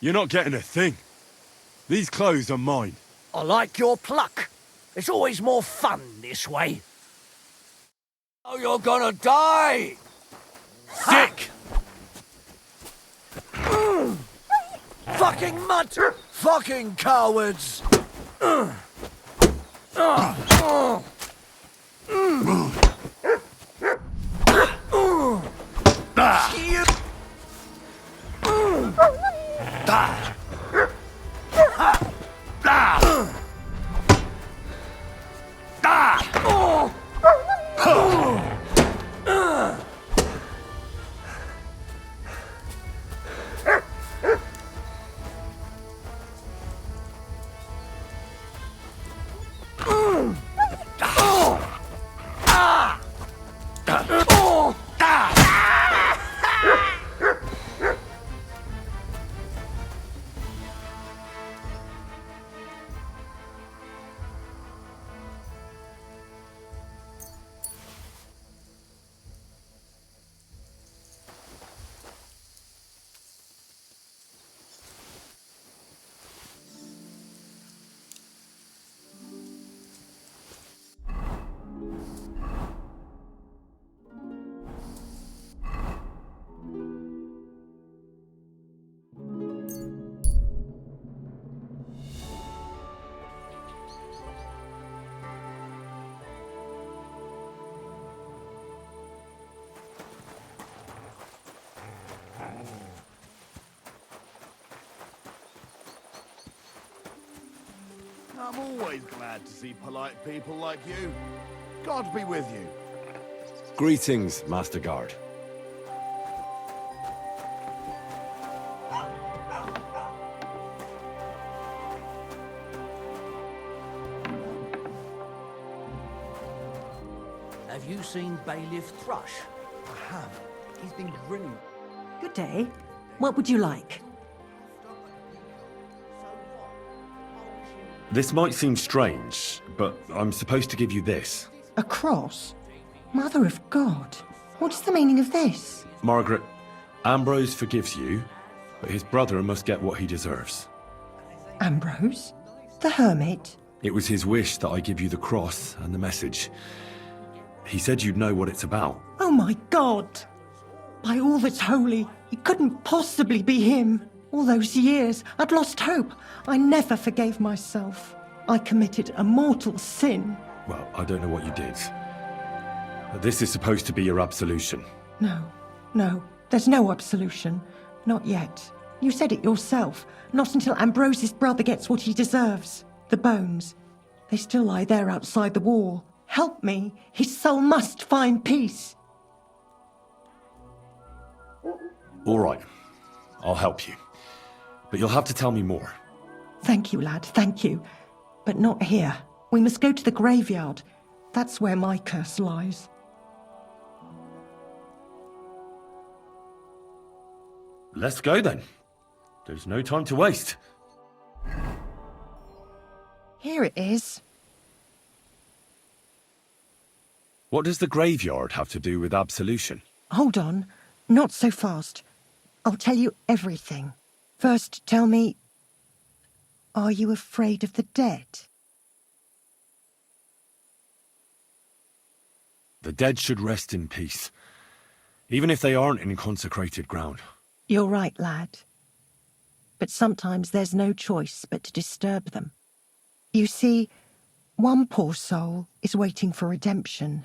You're not getting a thing. These clothes are mine. I like your pluck. It's always more fun this way. Oh, you're gonna die! Dick! Fucking mutt! Fucking cowards! I'm always glad to see polite people like you. God be with you. Greetings, Master Guard. Have you seen Bailiff Thrush? I have. He's been brilliant. Good day. What would you like? This might seem strange, but I'm supposed to give you this. A cross? Mother of God. What's the meaning of this? Margaret, Ambrose forgives you, but his brother must get what he deserves. Ambrose? The hermit? It was his wish that I give you the cross and the message. He said you'd know what it's about. Oh my God! By all that's holy, it couldn't possibly be him. All those years, I'd lost hope. I never forgave myself. I committed a mortal sin. Well, I don't know what you did. But this is supposed to be your absolution. No, there's no absolution. Not yet. You said it yourself. Not until Ambrose's brother gets what he deserves. The bones. They still lie there outside the wall. Help me. His soul must find peace. All right. I'll help you. But you'll have to tell me more. Thank you, lad, thank you. But not here. We must go to the graveyard. That's where my curse lies. Let's go then. There's no time to waste. Here it is. What does the graveyard have to do with absolution? Hold on. Not so fast. I'll tell you everything. First, tell me, are you afraid of the dead? The dead should rest in peace, even if they aren't in consecrated ground. You're right, lad. But sometimes there's no choice but to disturb them. You see, one poor soul is waiting for redemption.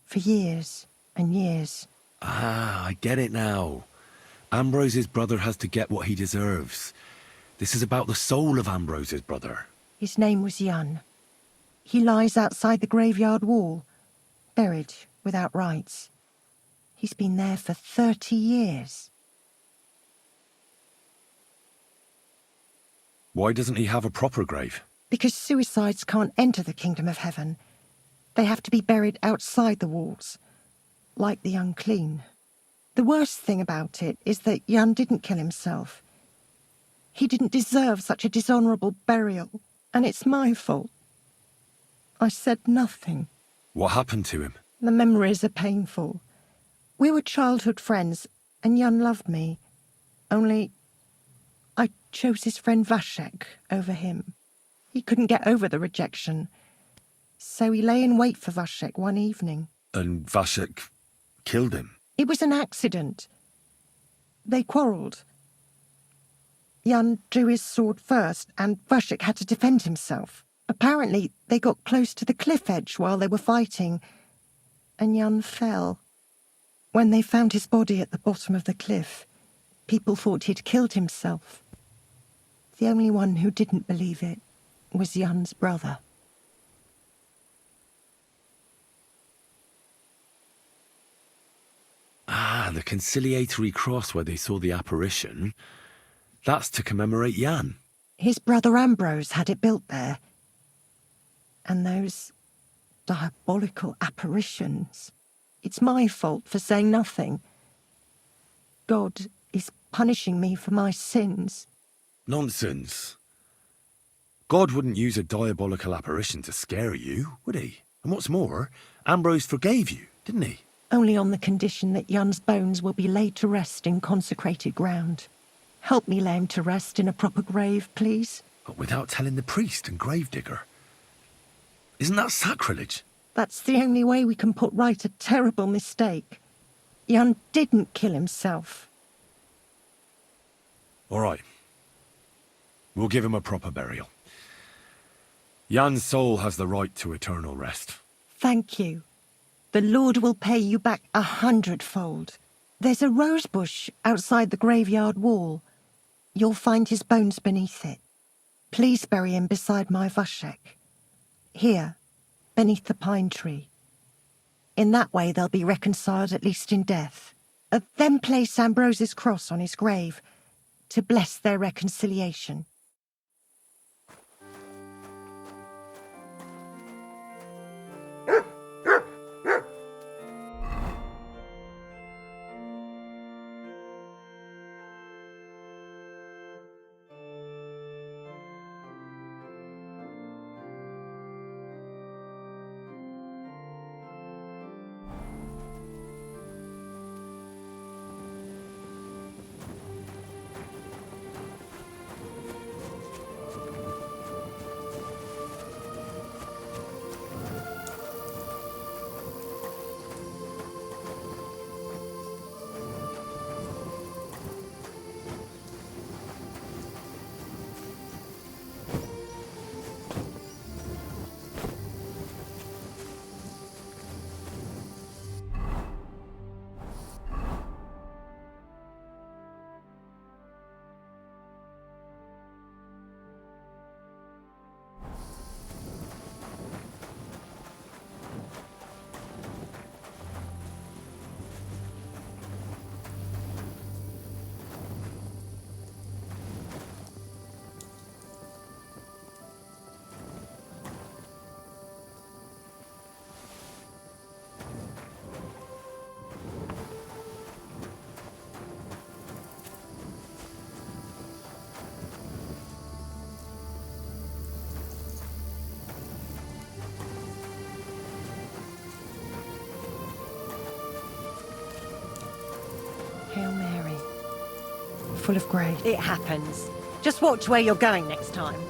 For years and years. Ah, I get it now. Ambrose's brother has to get what he deserves. This is about the soul of Ambrose's brother. His name was Jan. He lies outside the graveyard wall, buried without rites. He's been there for 30 years. Why doesn't he have a proper grave? Because suicides can't enter the kingdom of heaven. They have to be buried outside the walls, like the unclean. The worst thing about it is that Jan didn't kill himself. He didn't deserve such a dishonourable burial, and it's my fault. I said nothing. What happened to him? The memories are painful. We were childhood friends, and Jan loved me. Only I chose his friend Vashek over him. He couldn't get over the rejection, so he lay in wait for Vashek one evening. And Vashek killed him? It was an accident. They quarrelled. Jan drew his sword first, and Vashek had to defend himself. Apparently, they got close to the cliff edge while they were fighting, and Jan fell. When they found his body at the bottom of the cliff, people thought he'd killed himself. The only one who didn't believe it was Jan's brother. Ah, the conciliatory cross where they saw the apparition. That's to commemorate Jan. His brother Ambrose had it built there. And those diabolical apparitions. It's my fault for saying nothing. God is punishing me for my sins. Nonsense. God wouldn't use a diabolical apparition to scare you, would he? And what's more, Ambrose forgave you, didn't he? Only on the condition that Jan's bones will be laid to rest in consecrated ground. Help me lay him to rest in a proper grave, please. But without telling the priest and gravedigger. Isn't that sacrilege? That's the only way we can put right a terrible mistake. Jan didn't kill himself. All right. We'll give him a proper burial. Jan's soul has the right to eternal rest. Thank you. The Lord will pay you back 100-fold. There's a rose bush outside the graveyard wall. You'll find his bones beneath it. Please bury him beside my Vashek. Here, beneath the pine tree. In that way they'll be reconciled at least in death. Then place Ambrose's cross on his grave to bless their reconciliation. Hail Mary. Full of grace. It happens. Just watch where you're going next time.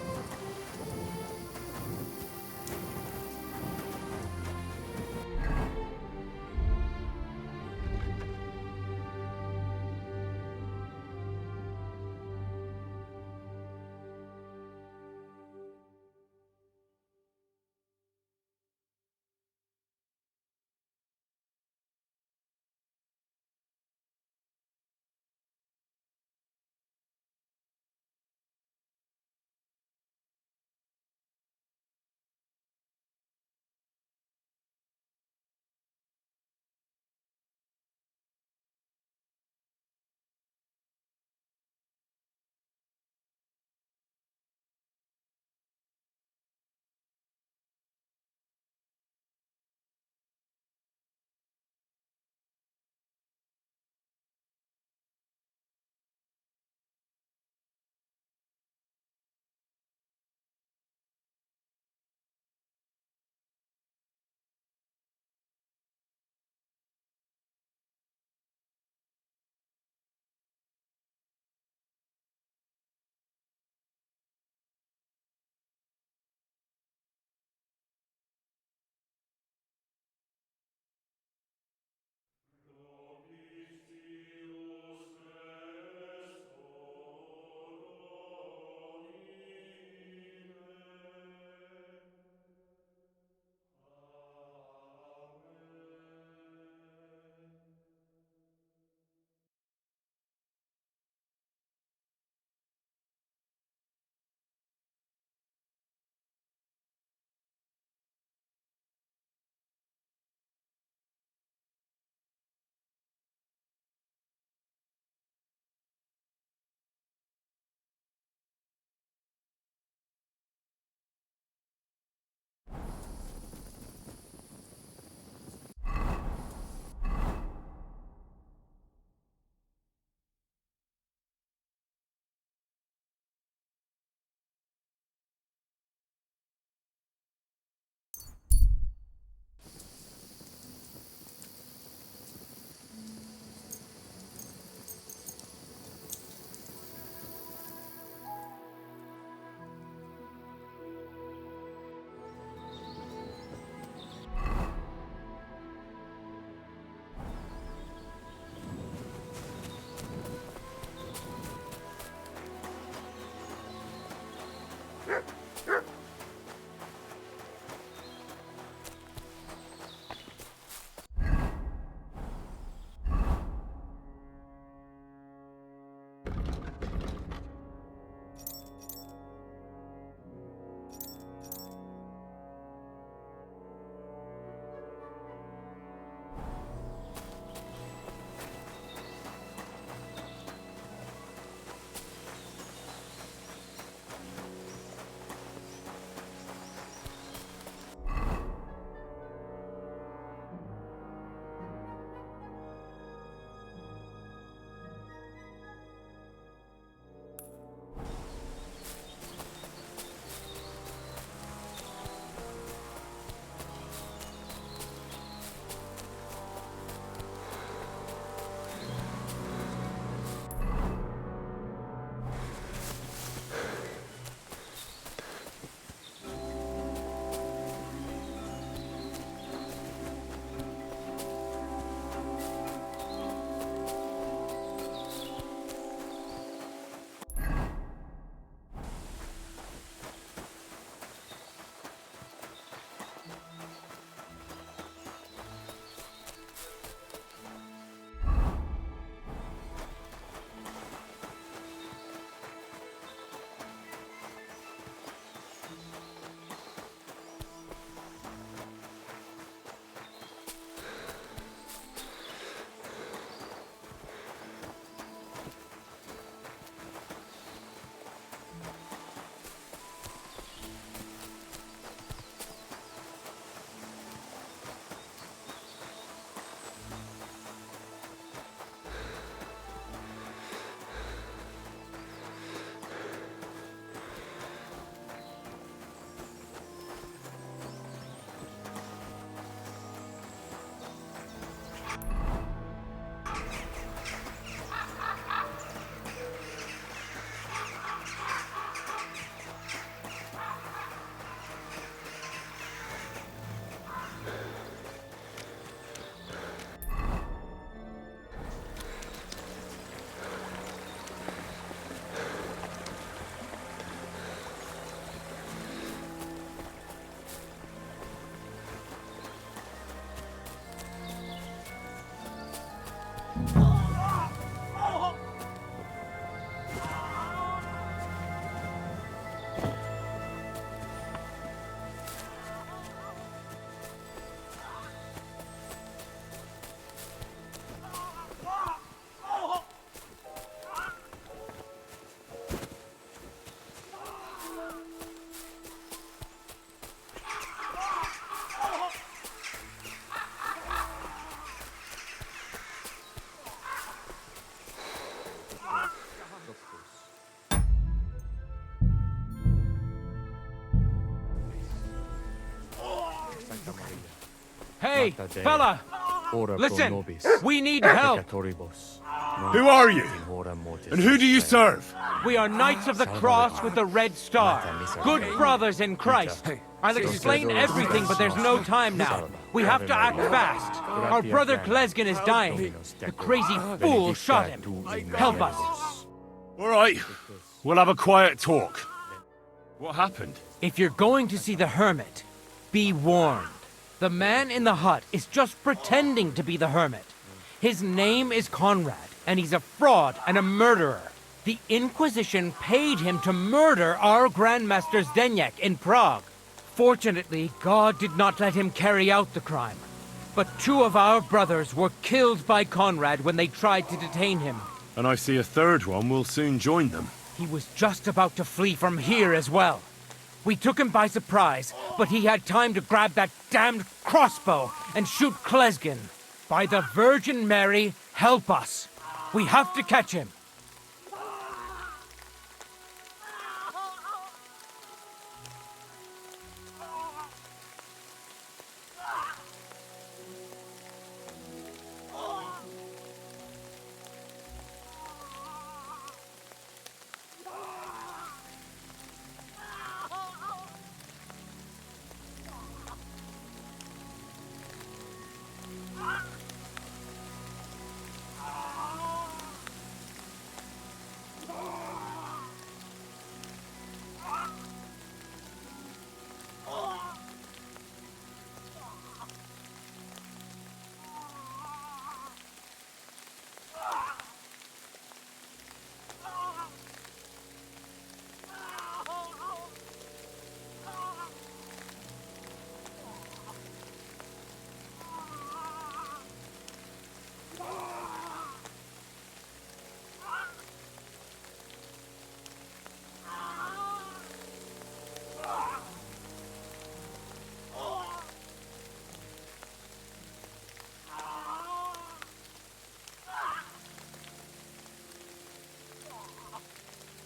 Hey, fella! Listen, we need help! Who are you? And who do you serve? We are Knights of the Cross with the Red Star. Good brothers in Christ. I'll explain everything, but there's no time now. We have to act fast. Our brother Klesgen is dying. The crazy fool shot him. Help us. All right, we'll have a quiet talk. What happened? If you're going to see the hermit, be warned. The man in the hut is just pretending to be the hermit. His name is Conrad, and he's a fraud and a murderer. The Inquisition paid him to murder our Grandmaster Zdeněk in Prague. Fortunately, God did not let him carry out the crime. But 2 of our brothers were killed by Conrad when they tried to detain him. And I see a third one will soon join them. He was just about to flee from here as well. We took him by surprise, but he had time to grab that damned crossbow and shoot Klesgen. By the Virgin Mary, help us. We have to catch him.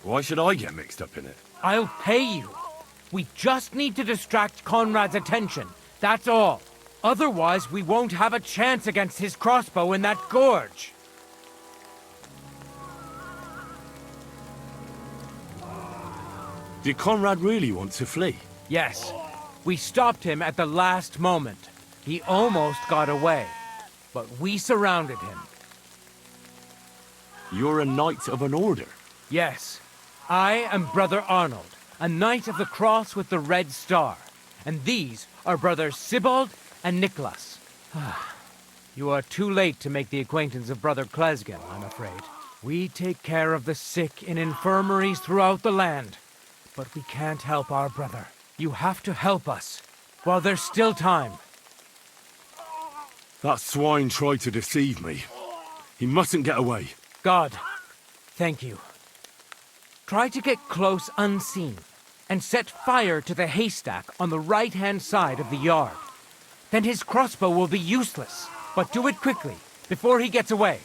Why should I get mixed up in it? I'll pay you. We just need to distract Conrad's attention. That's all. Otherwise, we won't have a chance against his crossbow in that gorge. Did Conrad really want to flee? Yes. We stopped him at the last moment. He almost got away. But we surrounded him. You're a knight of an order? Yes. I am Brother Arnold, a Knight of the Cross with the Red Star. And these are Brothers Sibald and Nicholas. You are too late to make the acquaintance of Brother Klesgen, I'm afraid. We take care of the sick in infirmaries throughout the land. But we can't help our brother. You have to help us, while there's still time. That swine tried to deceive me. He mustn't get away. God, thank you. Try to get close unseen, and set fire to the haystack on the right-hand side of the yard. Then his crossbow will be useless, but do it quickly, before he gets away.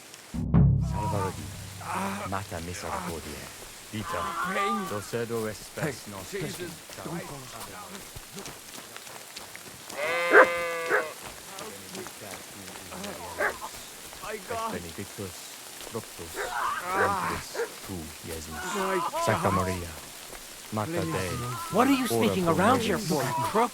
What are you sneaking around here for, crook?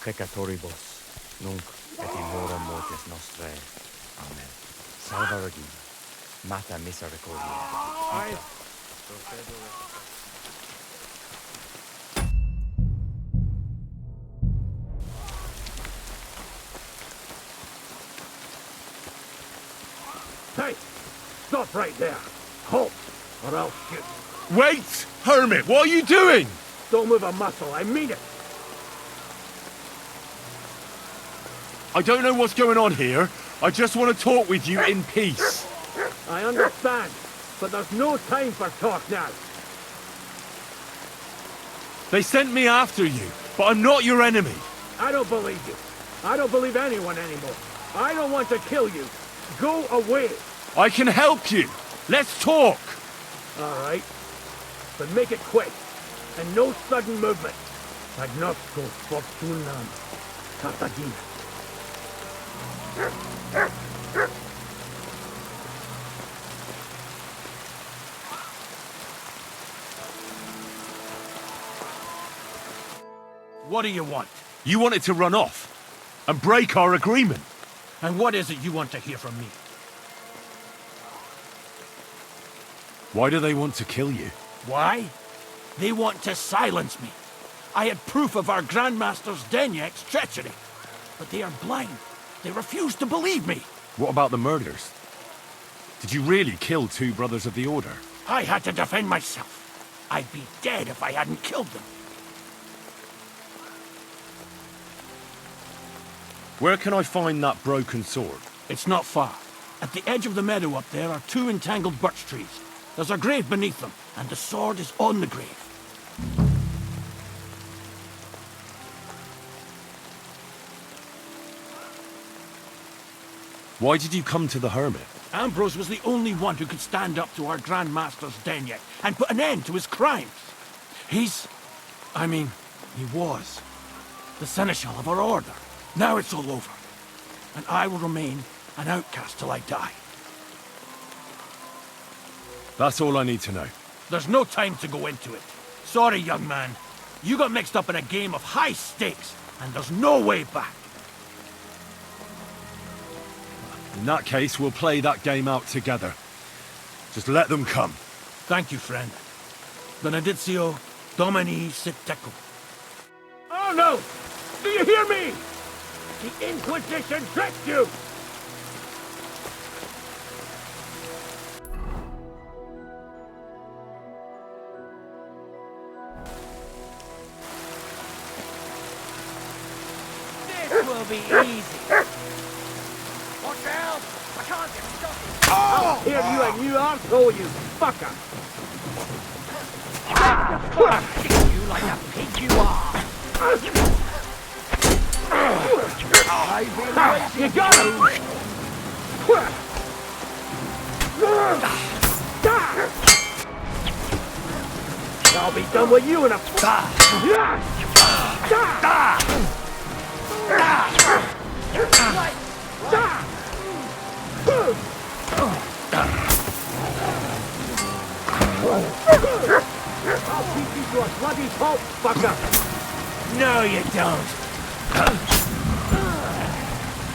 Hey! Stop right there. Halt, or I'll shoot. Wait! Hermit, what are you doing? Don't move a muscle, I mean it. I don't know what's going on here. I just want to talk with you in peace. I understand, but there's no time for talk now. They sent me after you, but I'm not your enemy. I don't believe you. I don't believe anyone anymore. I don't want to kill you. Go away. I can help you. Let's talk. All right. But make it quick. And no sudden movement. Agnosco fortunam. Cartagena. What do you want? You wanted to run off and break our agreement. And what is it you want to hear from me? Why do they want to kill you? Why? They want to silence me. I had proof of our Grandmaster's Denyek's treachery. But they are blind. They refuse to believe me. What about the murders? Did you really kill 2 brothers of the Order? I had to defend myself. I'd be dead if I hadn't killed them. Where can I find that broken sword? It's not far. At the edge of the meadow up there are 2 entangled birch trees. There's a grave beneath them, and the sword is on the grave. Why did you come to the Hermit? Ambrose was the only one who could stand up to our Grandmaster's Denyek and put an end to his crimes. He was the seneschal of our order. Now it's all over, and I will remain an outcast till I die. That's all I need to know. There's no time to go into it. Sorry, young man. You got mixed up in a game of high stakes, and there's no way back. In that case, we'll play that game out together. Just let them come. Thank you, friend. Benedictio Domini sit tecum. Oh no! Do you hear me? The Inquisition tricked you! This will be easy. Watch out! I can't get stopped. I'll tear you a new arsehole, you fucker! You like a pig you are. You got him! I'll be done with you in a... I'll beat you to a bloody pulp, fucker! No, you don't.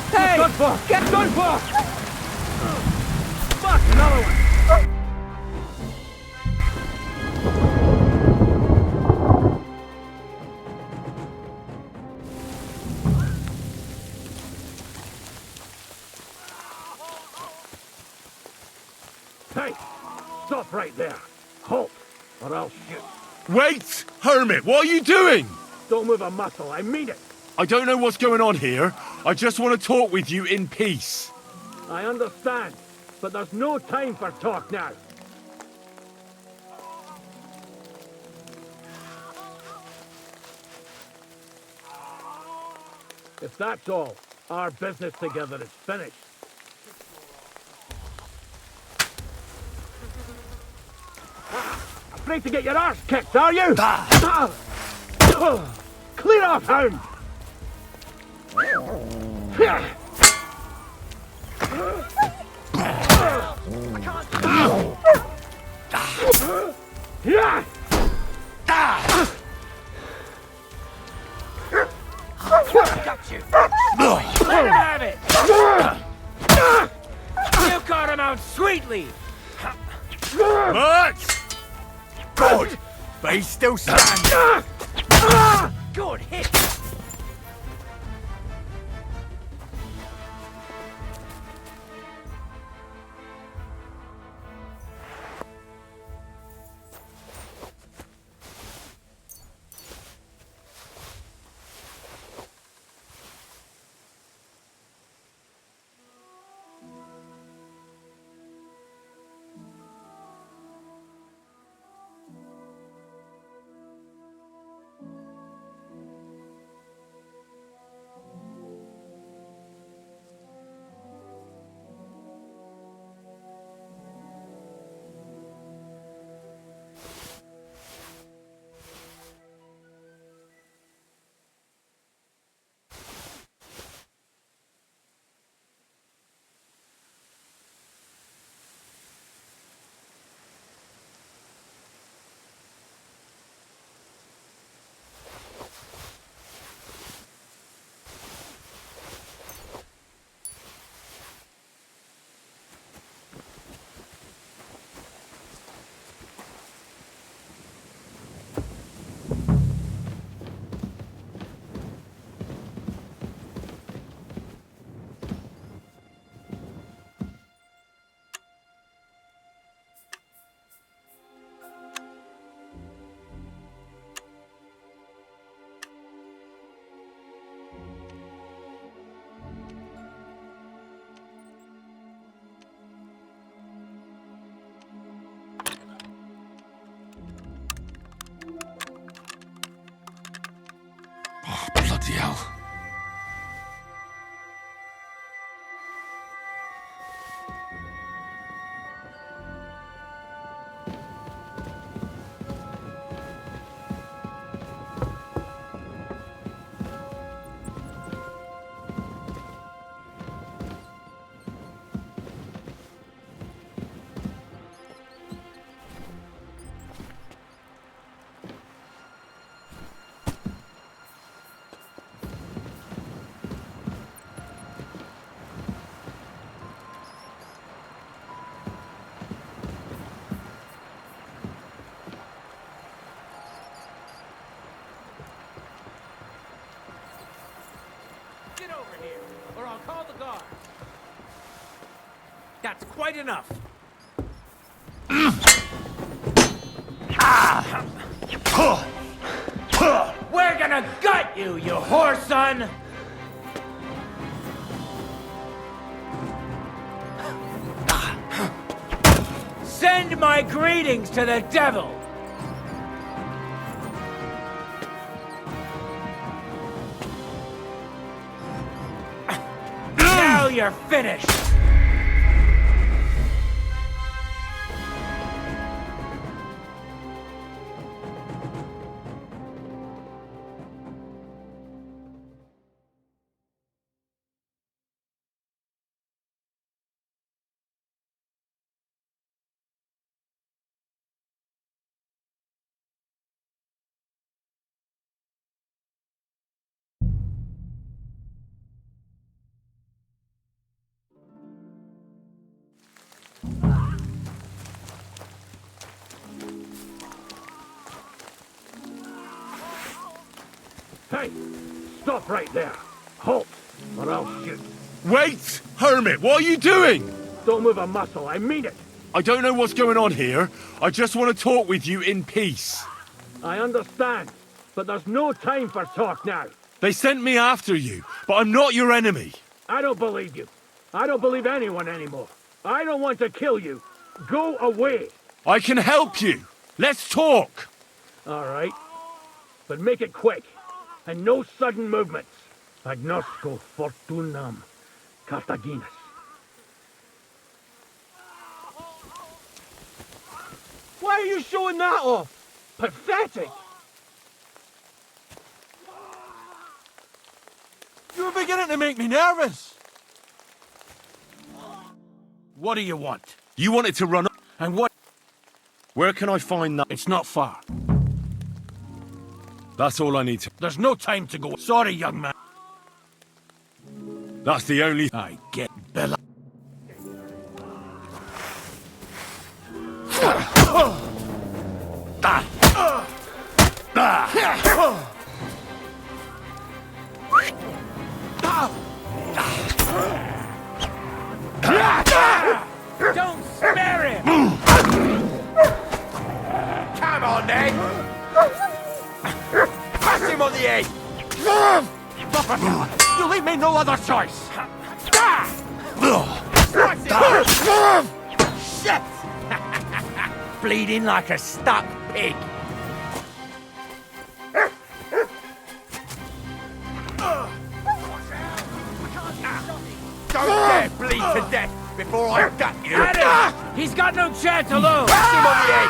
Hey! Get done for! Get done for! Fuck, another one! Hey! Stop right there! Halt, or I'll shoot. Wait! Hermit, what are you doing? Don't move a muscle, I mean it! I don't know what's going on here. I just want to talk with you in peace. I understand, but there's no time for talk now. If that's all, our business together is finished. Afraid to get your arse kicked, are you? Clear off, hound! Yeah! Got you. Let him have it. You got him out sweetly. But Good, but he's still standing. Good hit. That's quite enough. We're gonna gut you, you whoreson! Send my greetings to the devil! Now you're finished! Hey, stop right there. Halt, or I'll shoot. Wait! Hermit, what are you doing? Don't move a muscle, I mean it. I don't know what's going on here. I just want to talk with you in peace. I understand, but there's no time for talk now. They sent me after you, but I'm not your enemy. I don't believe you. I don't believe anyone anymore. I don't want to kill you. Go away. I can help you. Let's talk. All right, but make it quick. And no sudden movements. Agnosco fortunam Cartaginas. Why are you showing that off? Pathetic! You're beginning to make me nervous. What do you want? You wanted to run up. And what? Where can I find that? It's not far. That's all I need to... There's no time to go. Sorry, young man. That's the only... I get Bella. Don't spare him! Come on, then! Pass him on the head! You leave me no other choice! Shit! Bleeding like a stuck pig. Don't dare bleed to death before I gut you! Adam! He's got no chance alone! Pass him on the head!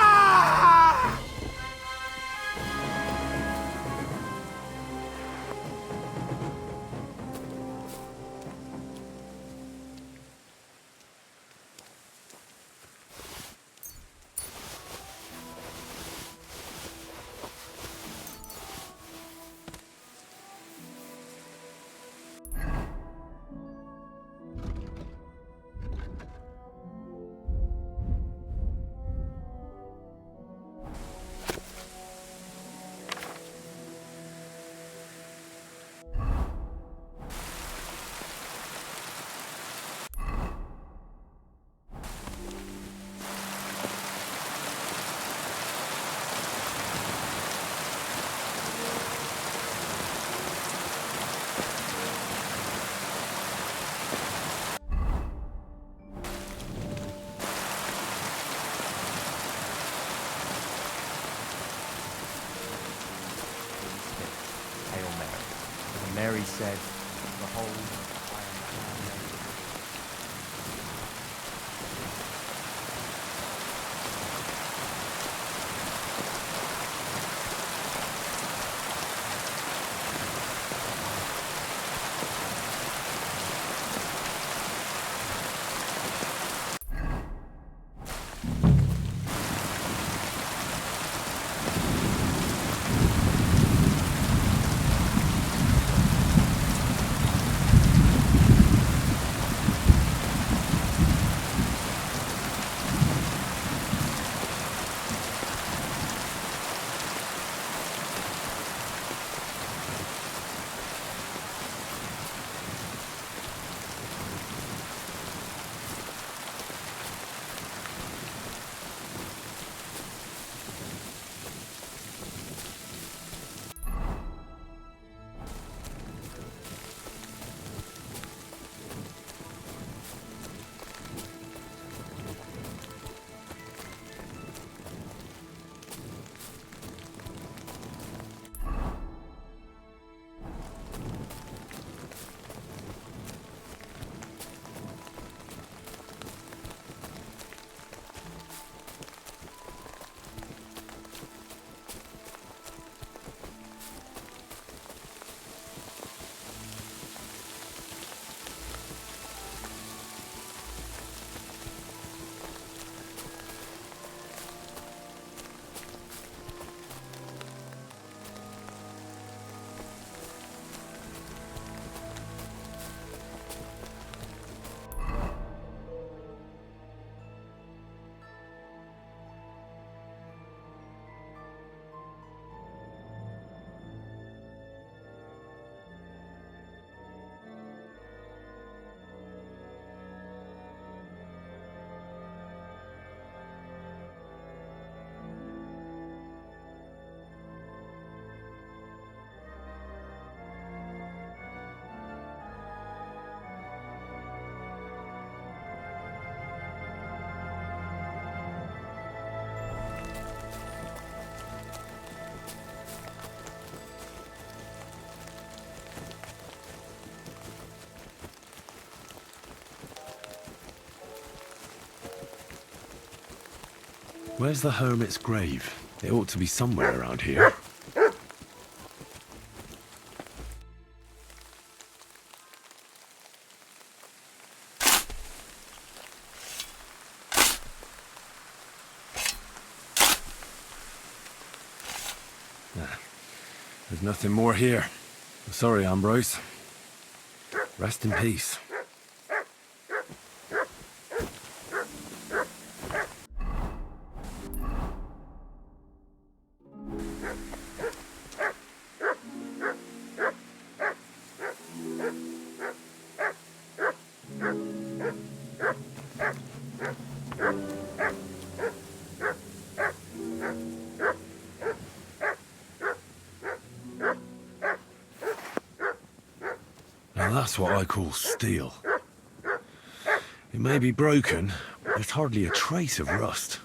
Mary said, "Behold, I am the Where's the hermit's grave? It ought to be somewhere around here. There's nothing more here. Sorry, Ambrose. Rest in peace. Now that's what I call steel. It may be broken, but there's hardly a trace of rust.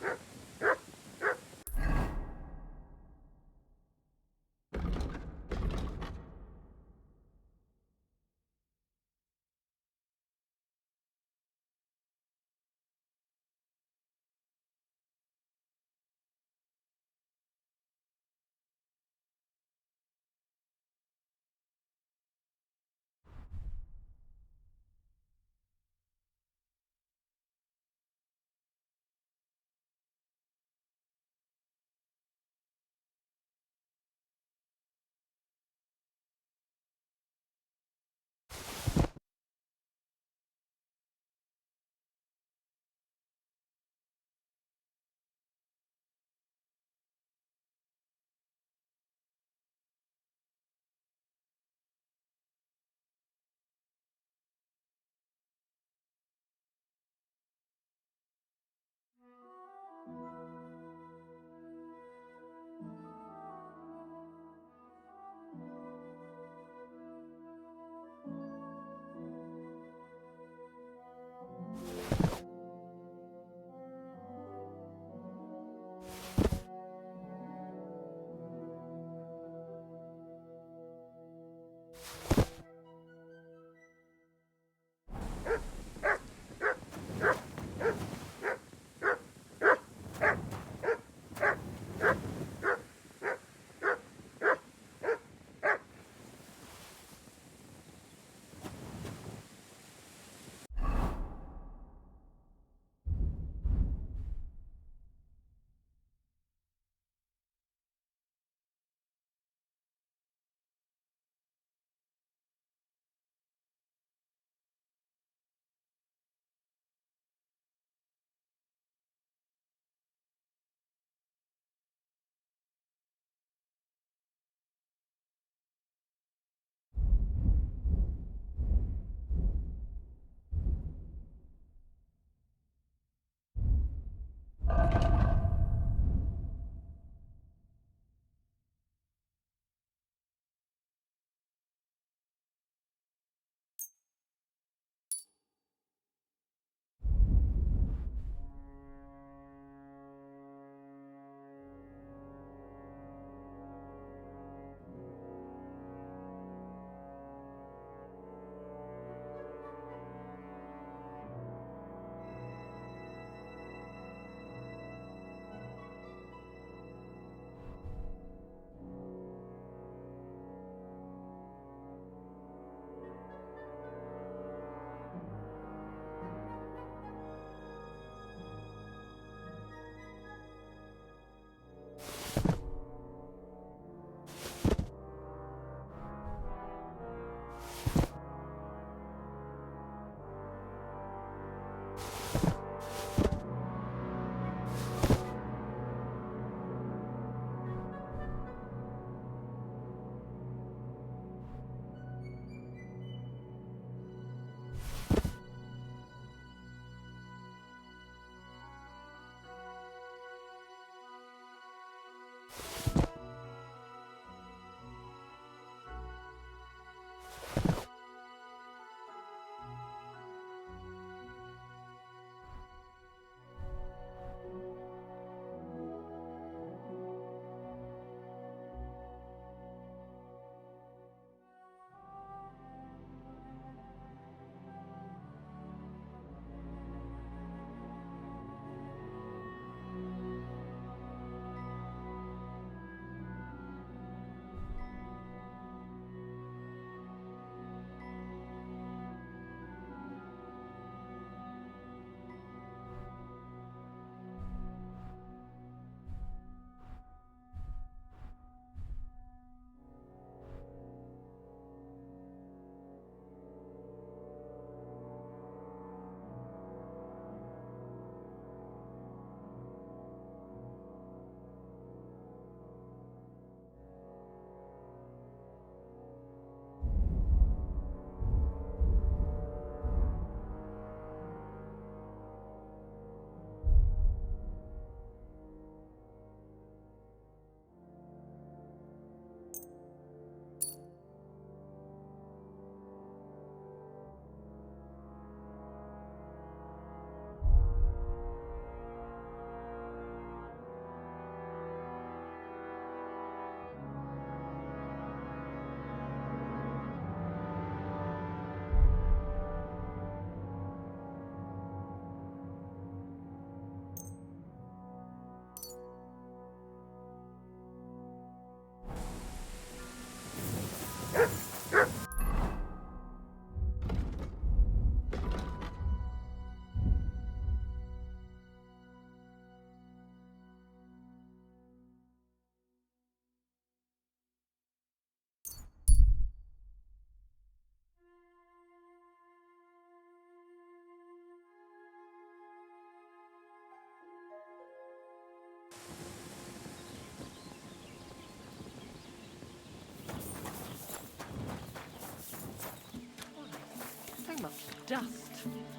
much dust.